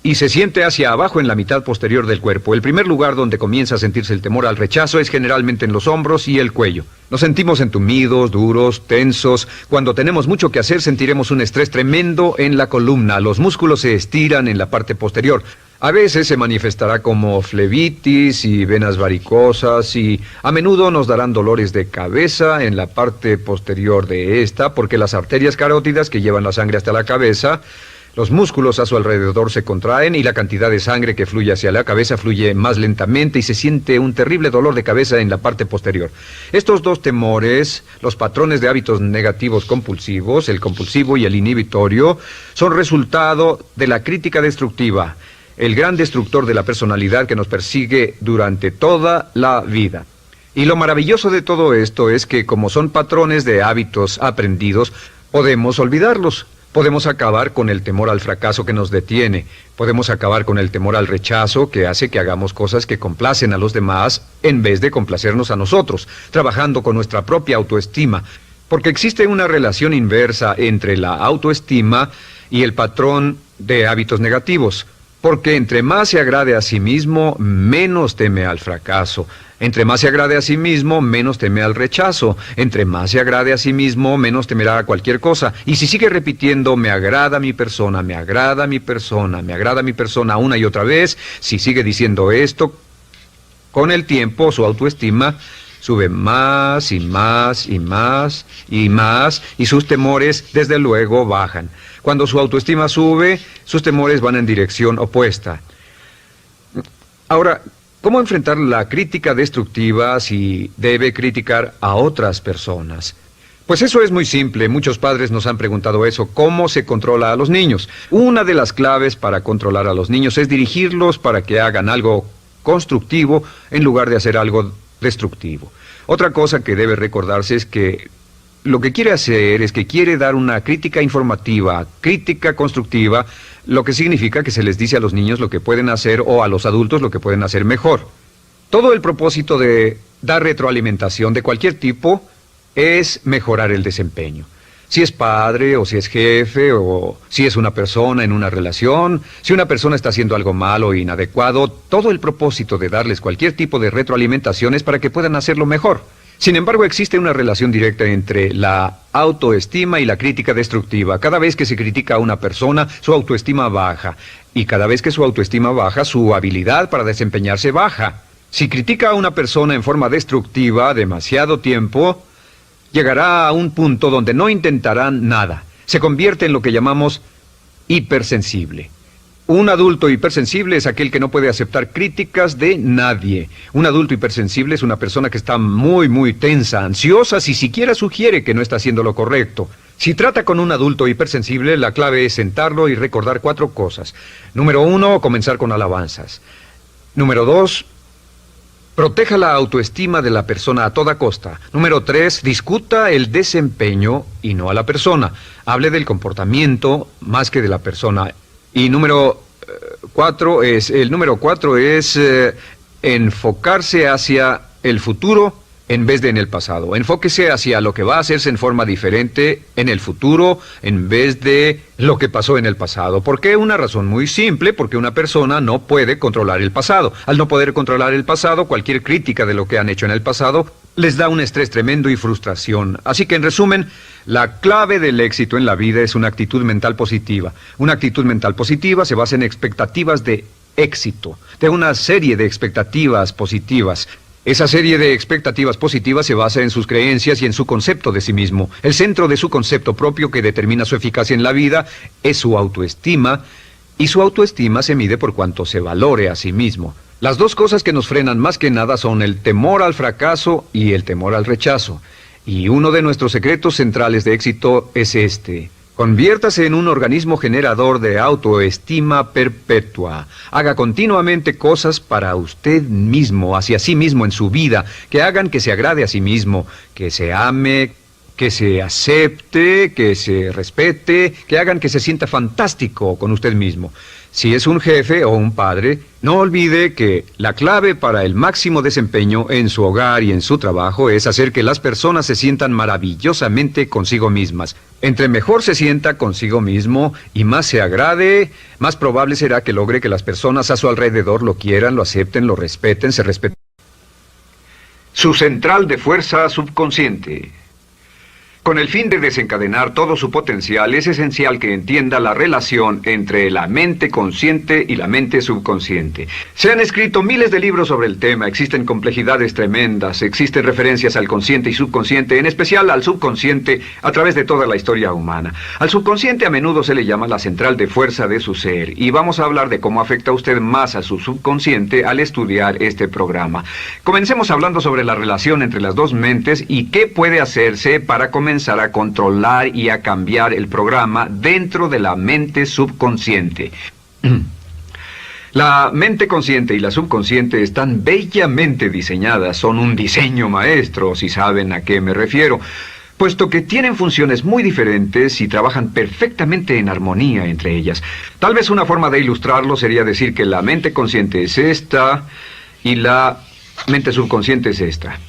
y se siente hacia abajo en la mitad posterior del cuerpo. El primer lugar donde comienza a sentirse el temor al rechazo es generalmente en los hombros y el cuello. Nos sentimos entumidos, duros, tensos. Cuando tenemos mucho que hacer sentiremos un estrés tremendo en la columna. Los músculos se estiran en la parte posterior. A veces se manifestará como flebitis y venas varicosas y a menudo nos darán dolores de cabeza en la parte posterior de esta porque las arterias carótidas que llevan la sangre hasta la cabeza, los músculos a su alrededor se contraen y la cantidad de sangre que fluye hacia la cabeza fluye más lentamente y se siente un terrible dolor de cabeza en la parte posterior. Estos dos temores, los patrones de hábitos negativos compulsivos, el compulsivo y el inhibitorio, son resultado de la crítica destructiva, el gran destructor de la personalidad que nos persigue durante toda la vida. Y lo maravilloso de todo esto es que como son patrones de hábitos aprendidos, podemos olvidarlos. Podemos acabar con el temor al fracaso que nos detiene. Podemos acabar con el temor al rechazo que hace que hagamos cosas que complacen a los demás en vez de complacernos a nosotros, trabajando con nuestra propia autoestima. Porque existe una relación inversa entre la autoestima y el patrón de hábitos negativos. Porque entre más se agrade a sí mismo, menos teme al fracaso. Entre más se agrade a sí mismo, menos teme al rechazo. Entre más se agrade a sí mismo, menos temerá a cualquier cosa. Y si sigue repitiendo, me agrada mi persona, me agrada mi persona, me agrada mi persona una y otra vez, si sigue diciendo esto, con el tiempo su autoestima sube más y más y más y más y sus temores desde luego bajan. Cuando su autoestima sube, sus temores van en dirección opuesta. Ahora, ¿cómo enfrentar la crítica destructiva si debe criticar a otras personas? Pues eso es muy simple. Muchos padres nos han preguntado eso. ¿Cómo se controla a los niños? Una de las claves para controlar a los niños es dirigirlos para que hagan algo constructivo en lugar de hacer algo destructivo. Otra cosa que debe recordarse es que lo que quiere hacer es que quiere dar una crítica informativa, crítica constructiva, lo que significa que se les dice a los niños lo que pueden hacer o a los adultos lo que pueden hacer mejor. Todo el propósito de dar retroalimentación de cualquier tipo es mejorar el desempeño. Si es padre o si es jefe o si es una persona en una relación, si una persona está haciendo algo malo o inadecuado, todo el propósito de darles cualquier tipo de retroalimentación es para que puedan hacerlo mejor. Sin embargo, existe una relación directa entre la autoestima y la crítica destructiva. Cada vez que se critica a una persona, su autoestima baja. Y cada vez que su autoestima baja, su habilidad para desempeñarse baja. Si critica a una persona en forma destructiva demasiado tiempo, llegará a un punto donde no intentarán nada. Se convierte en lo que llamamos hipersensible. Un adulto hipersensible es aquel que no puede aceptar críticas de nadie. Un adulto hipersensible es una persona que está muy tensa, ansiosa, si siquiera sugiere que no está haciendo lo correcto. Si trata con un adulto hipersensible, la clave es sentarlo y recordar 4 cosas. Número 1, comenzar con alabanzas. Número 2, proteja la autoestima de la persona a toda costa. Número 3, discuta el desempeño y no a la persona. Hable del comportamiento más que de la persona. Y número 4 es enfocarse hacia el futuro en vez de en el pasado. Enfóquese hacia lo que va a hacerse en forma diferente en el futuro en vez de lo que pasó en el pasado. ¿Por qué? Una razón muy simple, porque una persona no puede controlar el pasado. Al no poder controlar el pasado, cualquier crítica de lo que han hecho en el pasado les da un estrés tremendo y frustración. Así que, en resumen, la clave del éxito en la vida es una actitud mental positiva. Una actitud mental positiva se basa en expectativas de éxito, de una serie de expectativas positivas. Esa serie de expectativas positivas se basa en sus creencias y en su concepto de sí mismo. El centro de su concepto propio que determina su eficacia en la vida es su autoestima, y su autoestima se mide por cuanto se valore a sí mismo. Las dos cosas que nos frenan más que nada son el temor al fracaso y el temor al rechazo. Y uno de nuestros secretos centrales de éxito es este: Conviértase en un organismo generador de autoestima perpetua. Haga continuamente cosas para usted mismo, hacia sí mismo en su vida, que hagan que se agrade a sí mismo, que se ame, que se acepte, que se respete, que hagan que se sienta fantástico con usted mismo. Si es un jefe o un padre, no olvide que la clave para el máximo desempeño en su hogar y en su trabajo es hacer que las personas se sientan maravillosamente consigo mismas. Entre mejor se sienta consigo mismo y más se agrade, más probable será que logre que las personas a su alrededor lo quieran, lo acepten, lo respeten, se respeten. Su central de fuerza subconsciente. Con el fin de desencadenar todo su potencial, es esencial que entienda la relación entre la mente consciente y la mente subconsciente. Se han escrito miles de libros sobre el tema, existen complejidades tremendas, existen referencias al consciente y subconsciente, en especial al subconsciente a través de toda la historia humana. Al subconsciente a menudo se le llama la central de fuerza de su ser, y vamos a hablar de cómo afecta usted más a su subconsciente al estudiar este programa. Comencemos hablando sobre la relación entre las dos mentes y qué puede hacerse para comenzar a controlar y a cambiar el programa dentro de la mente subconsciente. La mente consciente y la subconsciente están bellamente diseñadas, son un diseño maestro, si saben a qué me refiero, puesto que tienen funciones muy diferentes y trabajan perfectamente en armonía entre ellas. Tal vez una forma de ilustrarlo sería decir que la mente consciente es esta y la mente subconsciente es esta.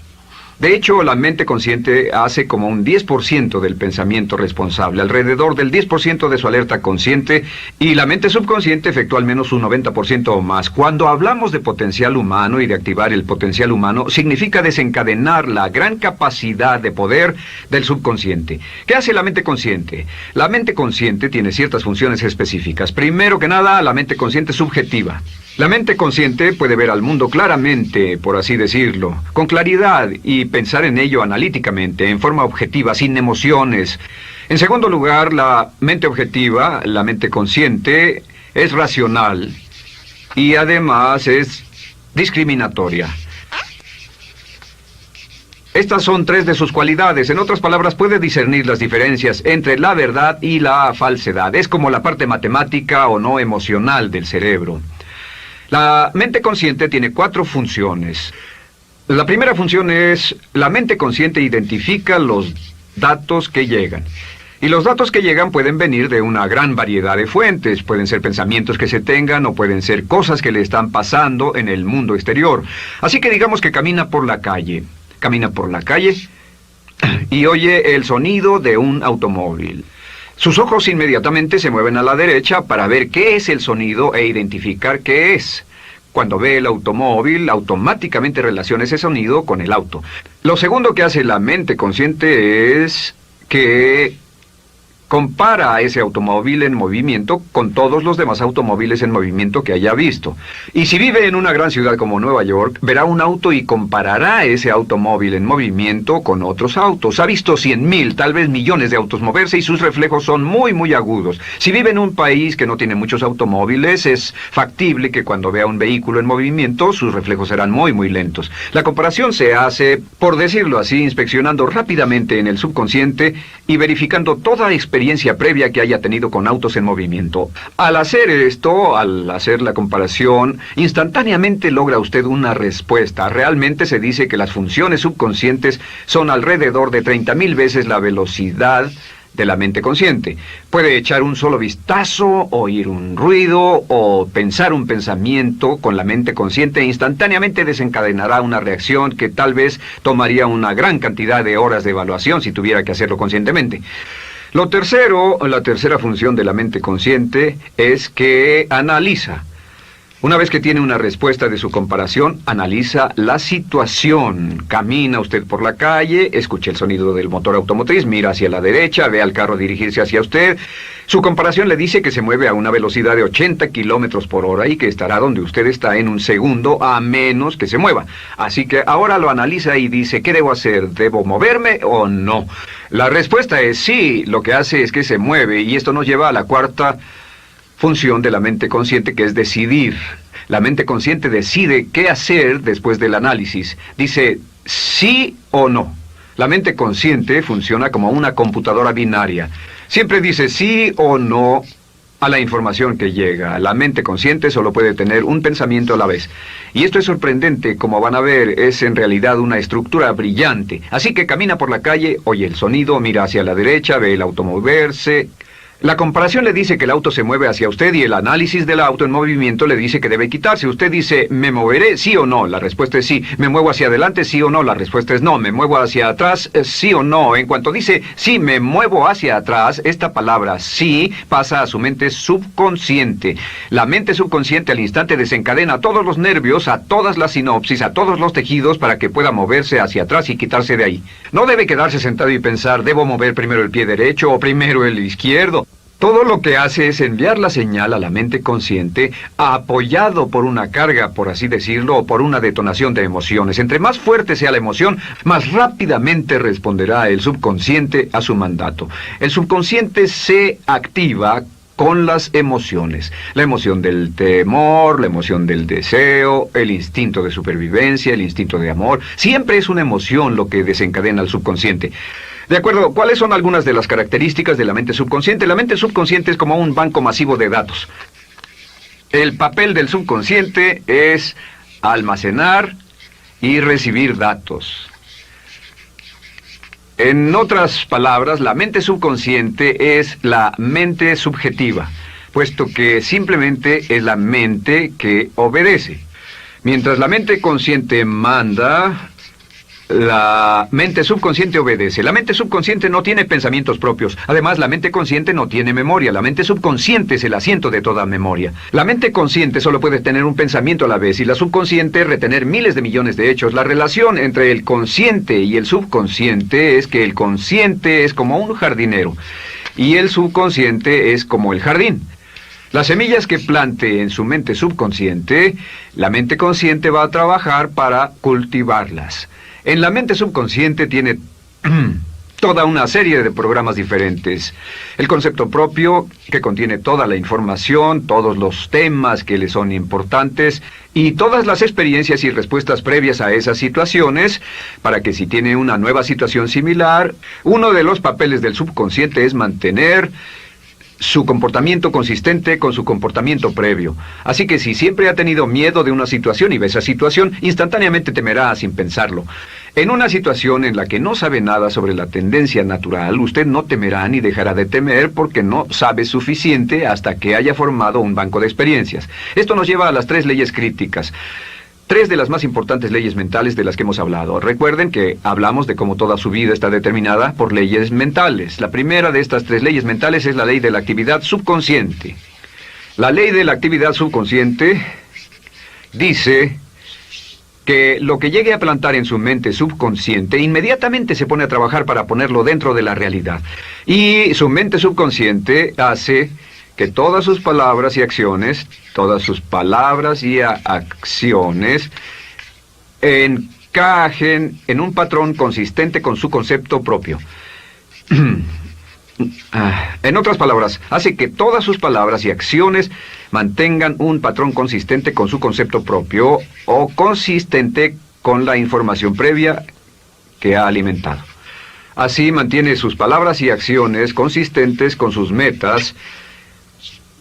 De hecho, la mente consciente hace como un 10% del pensamiento responsable, alrededor del 10% de su alerta consciente, y la mente subconsciente efectúa al menos un 90% o más. Cuando hablamos de potencial humano y de activar el potencial humano, significa desencadenar la gran capacidad de poder del subconsciente. ¿Qué hace la mente consciente? La mente consciente tiene ciertas funciones específicas. Primero que nada, la mente consciente es subjetiva. La mente consciente puede ver al mundo claramente, por así decirlo, con claridad y pensar en ello analíticamente, en forma objetiva, sin emociones. En segundo lugar, la mente objetiva, la mente consciente, es racional y además es discriminatoria. Estas son tres de sus cualidades. En otras palabras, puede discernir las diferencias entre la verdad y la falsedad. Es como la parte matemática o no emocional del cerebro. La mente consciente tiene 4 funciones. La primera función es, la mente consciente identifica los datos que llegan. Y los datos que llegan pueden venir de una gran variedad de fuentes. Pueden ser pensamientos que se tengan o pueden ser cosas que le están pasando en el mundo exterior. Así que digamos que camina por la calle. Camina por la calle y oye el sonido de un automóvil. Sus ojos inmediatamente se mueven a la derecha para ver qué es el sonido e identificar qué es. Cuando ve el automóvil, automáticamente relaciona ese sonido con el auto. Lo segundo que hace la mente consciente es que compara a ese automóvil en movimiento con todos los demás automóviles en movimiento que haya visto. Y si vive en una gran ciudad como Nueva York, verá un auto y comparará ese automóvil en movimiento con otros autos. Ha visto 100,000, tal vez millones de autos moverse y sus reflejos son muy, muy agudos. Si vive en un país que no tiene muchos automóviles, es factible que cuando vea un vehículo en movimiento, sus reflejos serán muy, muy lentos. La comparación se hace, por decirlo así, inspeccionando rápidamente en el subconsciente y verificando toda experiencia previa que haya tenido con autos en movimiento. Al hacer esto, al hacer la comparación, instantáneamente logra usted una respuesta. Realmente se dice que las funciones subconscientes son alrededor de 30,000 veces la velocidad de la mente consciente. Puede echar un solo vistazo, oír un ruido o pensar un pensamiento con la mente consciente e instantáneamente desencadenará una reacción que tal vez tomaría una gran cantidad de horas de evaluación si tuviera que hacerlo conscientemente. La tercera función de la mente consciente es que analiza. Una vez que tiene una respuesta de su comparación, analiza la situación. Camina usted por la calle, escucha el sonido del motor automotriz, mira hacia la derecha, ve al carro dirigirse hacia usted. Su comparación le dice que se mueve a una velocidad de 80 kilómetros por hora y que estará donde usted está en un segundo, a menos que se mueva. Así que ahora lo analiza y dice, ¿qué debo hacer? ¿Debo moverme o no? La respuesta es sí, lo que hace es que se mueve, y esto nos lleva a la cuarta función de la mente consciente, que es decidir. La mente consciente decide qué hacer después del análisis. Dice sí o no. La mente consciente funciona como una computadora binaria. Siempre dice sí o no a la información que llega. La mente consciente solo puede tener un pensamiento a la vez. Y esto es sorprendente, como van a ver, es en realidad una estructura brillante. Así que camina por la calle, oye el sonido, mira hacia la derecha, ve el auto moverse. La comparación le dice que el auto se mueve hacia usted y el análisis del auto en movimiento le dice que debe quitarse. Usted dice, ¿me moveré? ¿Sí o no? La respuesta es sí. ¿Me muevo hacia adelante? ¿Sí o no? La respuesta es no. ¿Me muevo hacia atrás? ¿Sí o no? En cuanto dice, sí, me muevo hacia atrás, esta palabra sí pasa a su mente subconsciente. La mente subconsciente al instante desencadena todos los nervios, a todas las sinapsis, a todos los tejidos para que pueda moverse hacia atrás y quitarse de ahí. No debe quedarse sentado y pensar, ¿debo mover primero el pie derecho o primero el izquierdo? Todo lo que hace es enviar la señal a la mente consciente, apoyado por una carga, por así decirlo, o por una detonación de emociones. Entre más fuerte sea la emoción, más rápidamente responderá el subconsciente a su mandato. El subconsciente se activa con las emociones. La emoción del temor, la emoción del deseo, el instinto de supervivencia, el instinto de amor. Siempre es una emoción lo que desencadena al subconsciente. De acuerdo, ¿cuáles son algunas de las características de la mente subconsciente? La mente subconsciente es como un banco masivo de datos. El papel del subconsciente es almacenar y recibir datos. En otras palabras, la mente subconsciente es la mente subjetiva, puesto que simplemente es la mente que obedece. Mientras la mente consciente manda, la mente subconsciente obedece. La mente subconsciente no tiene pensamientos propios. Además, la mente consciente no tiene memoria. La mente subconsciente es el asiento de toda memoria. La mente consciente solo puede tener un pensamiento a la vez y la subconsciente retener miles de millones de hechos. La relación entre el consciente y el subconsciente es que el consciente es como un jardinero y el subconsciente es como el jardín. Las semillas que plante en su mente subconsciente, la mente consciente va a trabajar para cultivarlas. En la mente subconsciente tiene toda una serie de programas diferentes. El concepto propio, que contiene toda la información, todos los temas que le son importantes y todas las experiencias y respuestas previas a esas situaciones, para que si tiene una nueva situación similar, uno de los papeles del subconsciente es mantener su comportamiento consistente con su comportamiento previo. Así que si siempre ha tenido miedo de una situación y ve esa situación, instantáneamente temerá sin pensarlo. En una situación en la que no sabe nada sobre la tendencia natural, usted no temerá ni dejará de temer porque no sabe suficiente hasta que haya formado un banco de experiencias. Esto nos lleva a las 3 leyes críticas. 3 de las más importantes leyes mentales de las que hemos hablado. Recuerden que hablamos de cómo toda su vida está determinada por leyes mentales. La primera de estas 3 leyes mentales es la ley de la actividad subconsciente. La ley de la actividad subconsciente dice que lo que llegue a plantar en su mente subconsciente inmediatamente se pone a trabajar para ponerlo dentro de la realidad. Y su mente subconsciente hace que todas sus palabras y acciones, encajen en un patrón consistente con su concepto propio. En otras palabras, hace que todas sus palabras y acciones mantengan un patrón consistente con su concepto propio o consistente con la información previa que ha alimentado. Así mantiene sus palabras y acciones consistentes con sus metas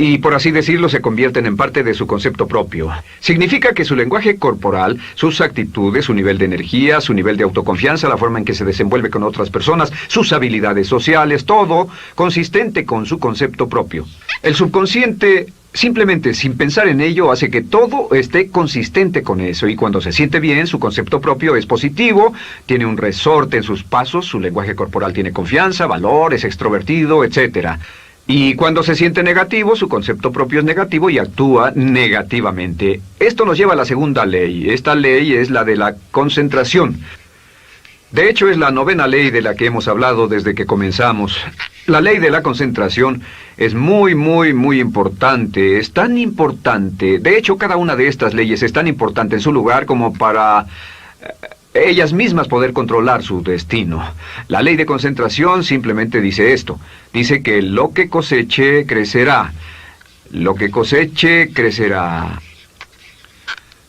y, por así decirlo, se convierten en parte de su concepto propio. Significa que su lenguaje corporal, sus actitudes, su nivel de energía, su nivel de autoconfianza, la forma en que se desenvuelve con otras personas, sus habilidades sociales, todo consistente con su concepto propio. El subconsciente, simplemente sin pensar en ello, hace que todo esté consistente con eso, y cuando se siente bien, su concepto propio es positivo, tiene un resorte en sus pasos, su lenguaje corporal tiene confianza, valor, es extrovertido, etc. Y cuando se siente negativo, su concepto propio es negativo y actúa negativamente. Esto nos lleva a la segunda ley. Esta ley es la de la concentración. De hecho, es la 9ª ley de la que hemos hablado desde que comenzamos. La ley de la concentración es muy importante. Es tan importante. De hecho, cada una de estas leyes es tan importante en su lugar como para ellas mismas poder controlar su destino. La ley de concentración simplemente dice esto. Dice que lo que coseche, crecerá. Lo que coseche, crecerá.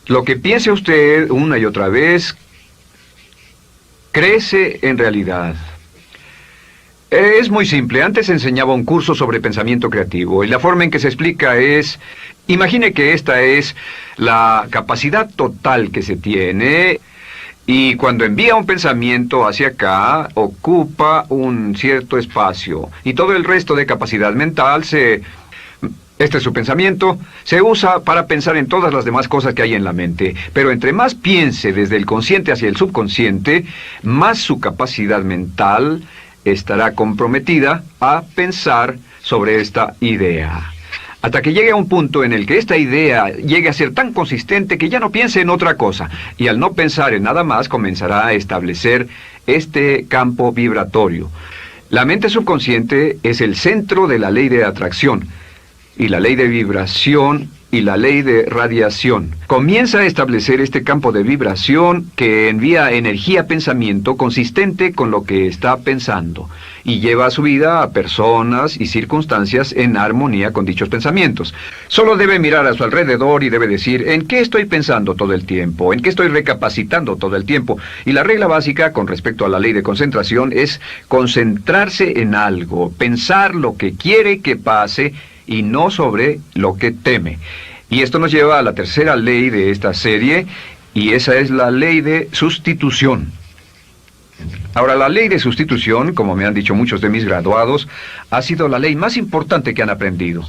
Lo que piense usted una y otra vez, crece en realidad. Es muy simple. Antes enseñaba un curso sobre pensamiento creativo y la forma en que se explica es... Imagine que esta es la capacidad total que se tiene y cuando envía un pensamiento hacia acá ocupa un cierto espacio y todo el resto de capacidad mental Este es su pensamiento, se usa para pensar en todas las demás cosas que hay en la mente. Pero entre más piense desde el consciente hacia el subconsciente, más su capacidad mental estará comprometida a pensar sobre esta idea. Hasta que llegue a un punto en el que esta idea llegue a ser tan consistente que ya no piense en otra cosa. Y al no pensar en nada más, comenzará a establecer este campo vibratorio. La mente subconsciente es el centro de la ley de atracción, y la ley de vibración y la ley de radiación. Comienza a establecer este campo de vibración que envía energía-pensamiento consistente con lo que está pensando y lleva a su vida a personas y circunstancias en armonía con dichos pensamientos. Solo debe mirar a su alrededor y debe decir, ¿en qué estoy pensando todo el tiempo? ¿En qué estoy recapacitando todo el tiempo? Y la regla básica con respecto a la ley de concentración es concentrarse en algo, pensar lo que quiere que pase y no sobre lo que teme. Y esto nos lleva a la tercera ley de esta serie, y esa es la ley de sustitución. Ahora, la ley de sustitución, como me han dicho muchos de mis graduados, ha sido la ley más importante que han aprendido.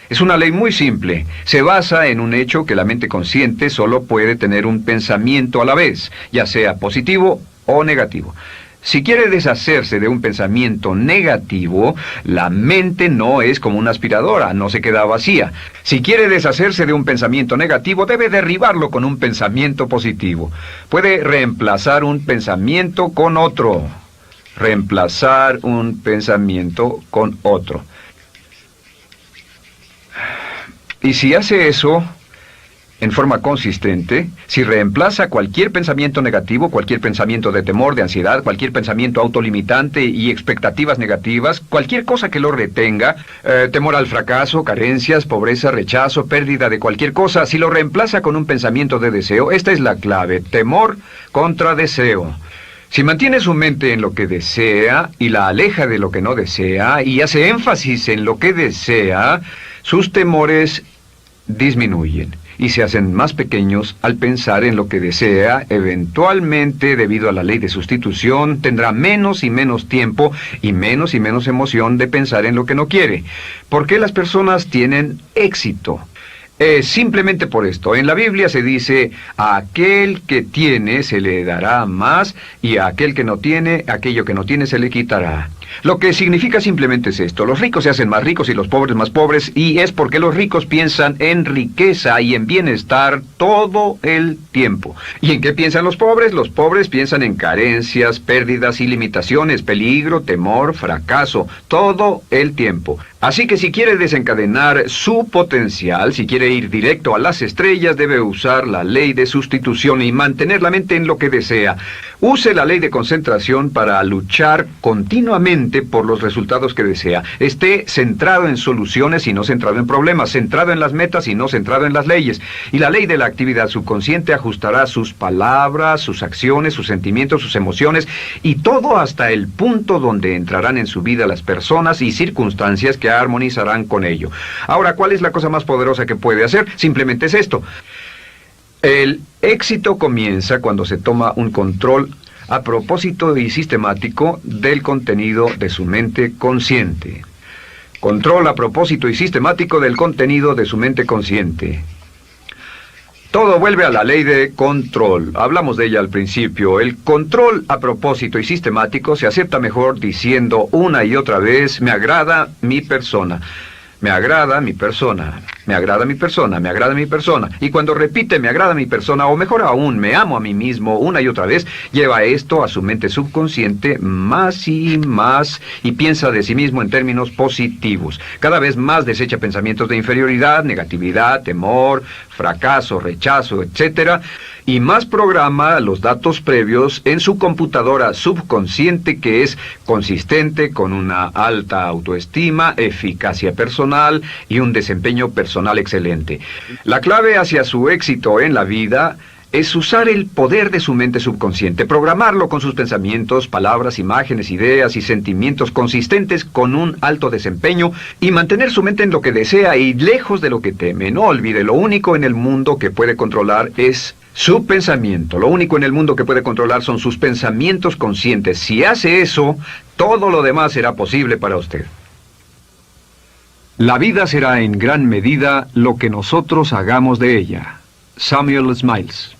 Es una ley muy simple. Se basa en un hecho que la mente consciente solo puede tener un pensamiento a la vez, ya sea positivo o negativo. Si quiere deshacerse de un pensamiento negativo, la mente no es como una aspiradora, no se queda vacía. Si quiere deshacerse de un pensamiento negativo, debe derribarlo con un pensamiento positivo. Puede reemplazar un pensamiento con otro. Reemplazar un pensamiento con otro. Y si hace eso en forma consistente, si reemplaza cualquier pensamiento negativo, cualquier pensamiento de temor, de ansiedad, cualquier pensamiento autolimitante y expectativas negativas, cualquier cosa que lo retenga, temor al fracaso, carencias, pobreza, rechazo, pérdida de cualquier cosa, si lo reemplaza con un pensamiento de deseo, esta es la clave, temor contra deseo. Si mantiene su mente en lo que desea y la aleja de lo que no desea y hace énfasis en lo que desea, sus temores disminuyen y se hacen más pequeños al pensar en lo que desea. Eventualmente, debido a la ley de sustitución, tendrá menos y menos tiempo y menos emoción de pensar en lo que no quiere. ¿Por qué las personas tienen éxito? Simplemente por esto. En la Biblia se dice, a aquel que tiene se le dará más, y a aquel que no tiene, aquello que no tiene se le quitará. Lo que significa simplemente es esto: los ricos se hacen más ricos y los pobres más pobres, y es porque los ricos piensan en riqueza y en bienestar todo el tiempo. ¿Y en qué piensan los pobres? Los pobres piensan en carencias, pérdidas y limitaciones, peligro, temor, fracaso, todo el tiempo. Así que si quiere desencadenar su potencial, si quiere ir directo a las estrellas, debe usar la ley de sustitución y mantener la mente en lo que desea. Use la ley de concentración para luchar continuamente por los resultados que desea. Esté centrado en soluciones y no centrado en problemas, centrado en las metas y no centrado en las leyes. Y la ley de la actividad subconsciente ajustará sus palabras, sus acciones, sus sentimientos, sus emociones y todo hasta el punto donde entrarán en su vida las personas y circunstancias que armonizarán con ello. Ahora, ¿cuál es la cosa más poderosa que puede hacer? Simplemente es esto. El éxito comienza cuando se toma un control a propósito y sistemático del contenido de su mente consciente. Control a propósito y sistemático del contenido de su mente consciente. Todo vuelve a la ley de control. Hablamos de ella al principio. El control a propósito y sistemático se acepta mejor diciendo una y otra vez, me agrada mi persona. Me agrada mi persona, me agrada mi persona, me agrada mi persona. Y cuando repite me agrada mi persona, o mejor aún, me amo a mí mismo una y otra vez, lleva esto a su mente subconsciente más y piensa de sí mismo en términos positivos. Cada vez más desecha pensamientos de inferioridad, negatividad, temor, fracaso, rechazo, etc. Y más programa los datos previos en su computadora subconsciente, que es consistente con una alta autoestima, eficacia personal y un desempeño personal excelente. La clave hacia su éxito en la vida es usar el poder de su mente subconsciente, programarlo con sus pensamientos, palabras, imágenes, ideas y sentimientos consistentes con un alto desempeño y mantener su mente en lo que desea y lejos de lo que teme. No olvide, lo único en el mundo que puede controlar es su pensamiento. Lo único en el mundo que puede controlar son sus pensamientos conscientes. Si hace eso, todo lo demás será posible para usted. La vida será en gran medida lo que nosotros hagamos de ella. Samuel Smiles.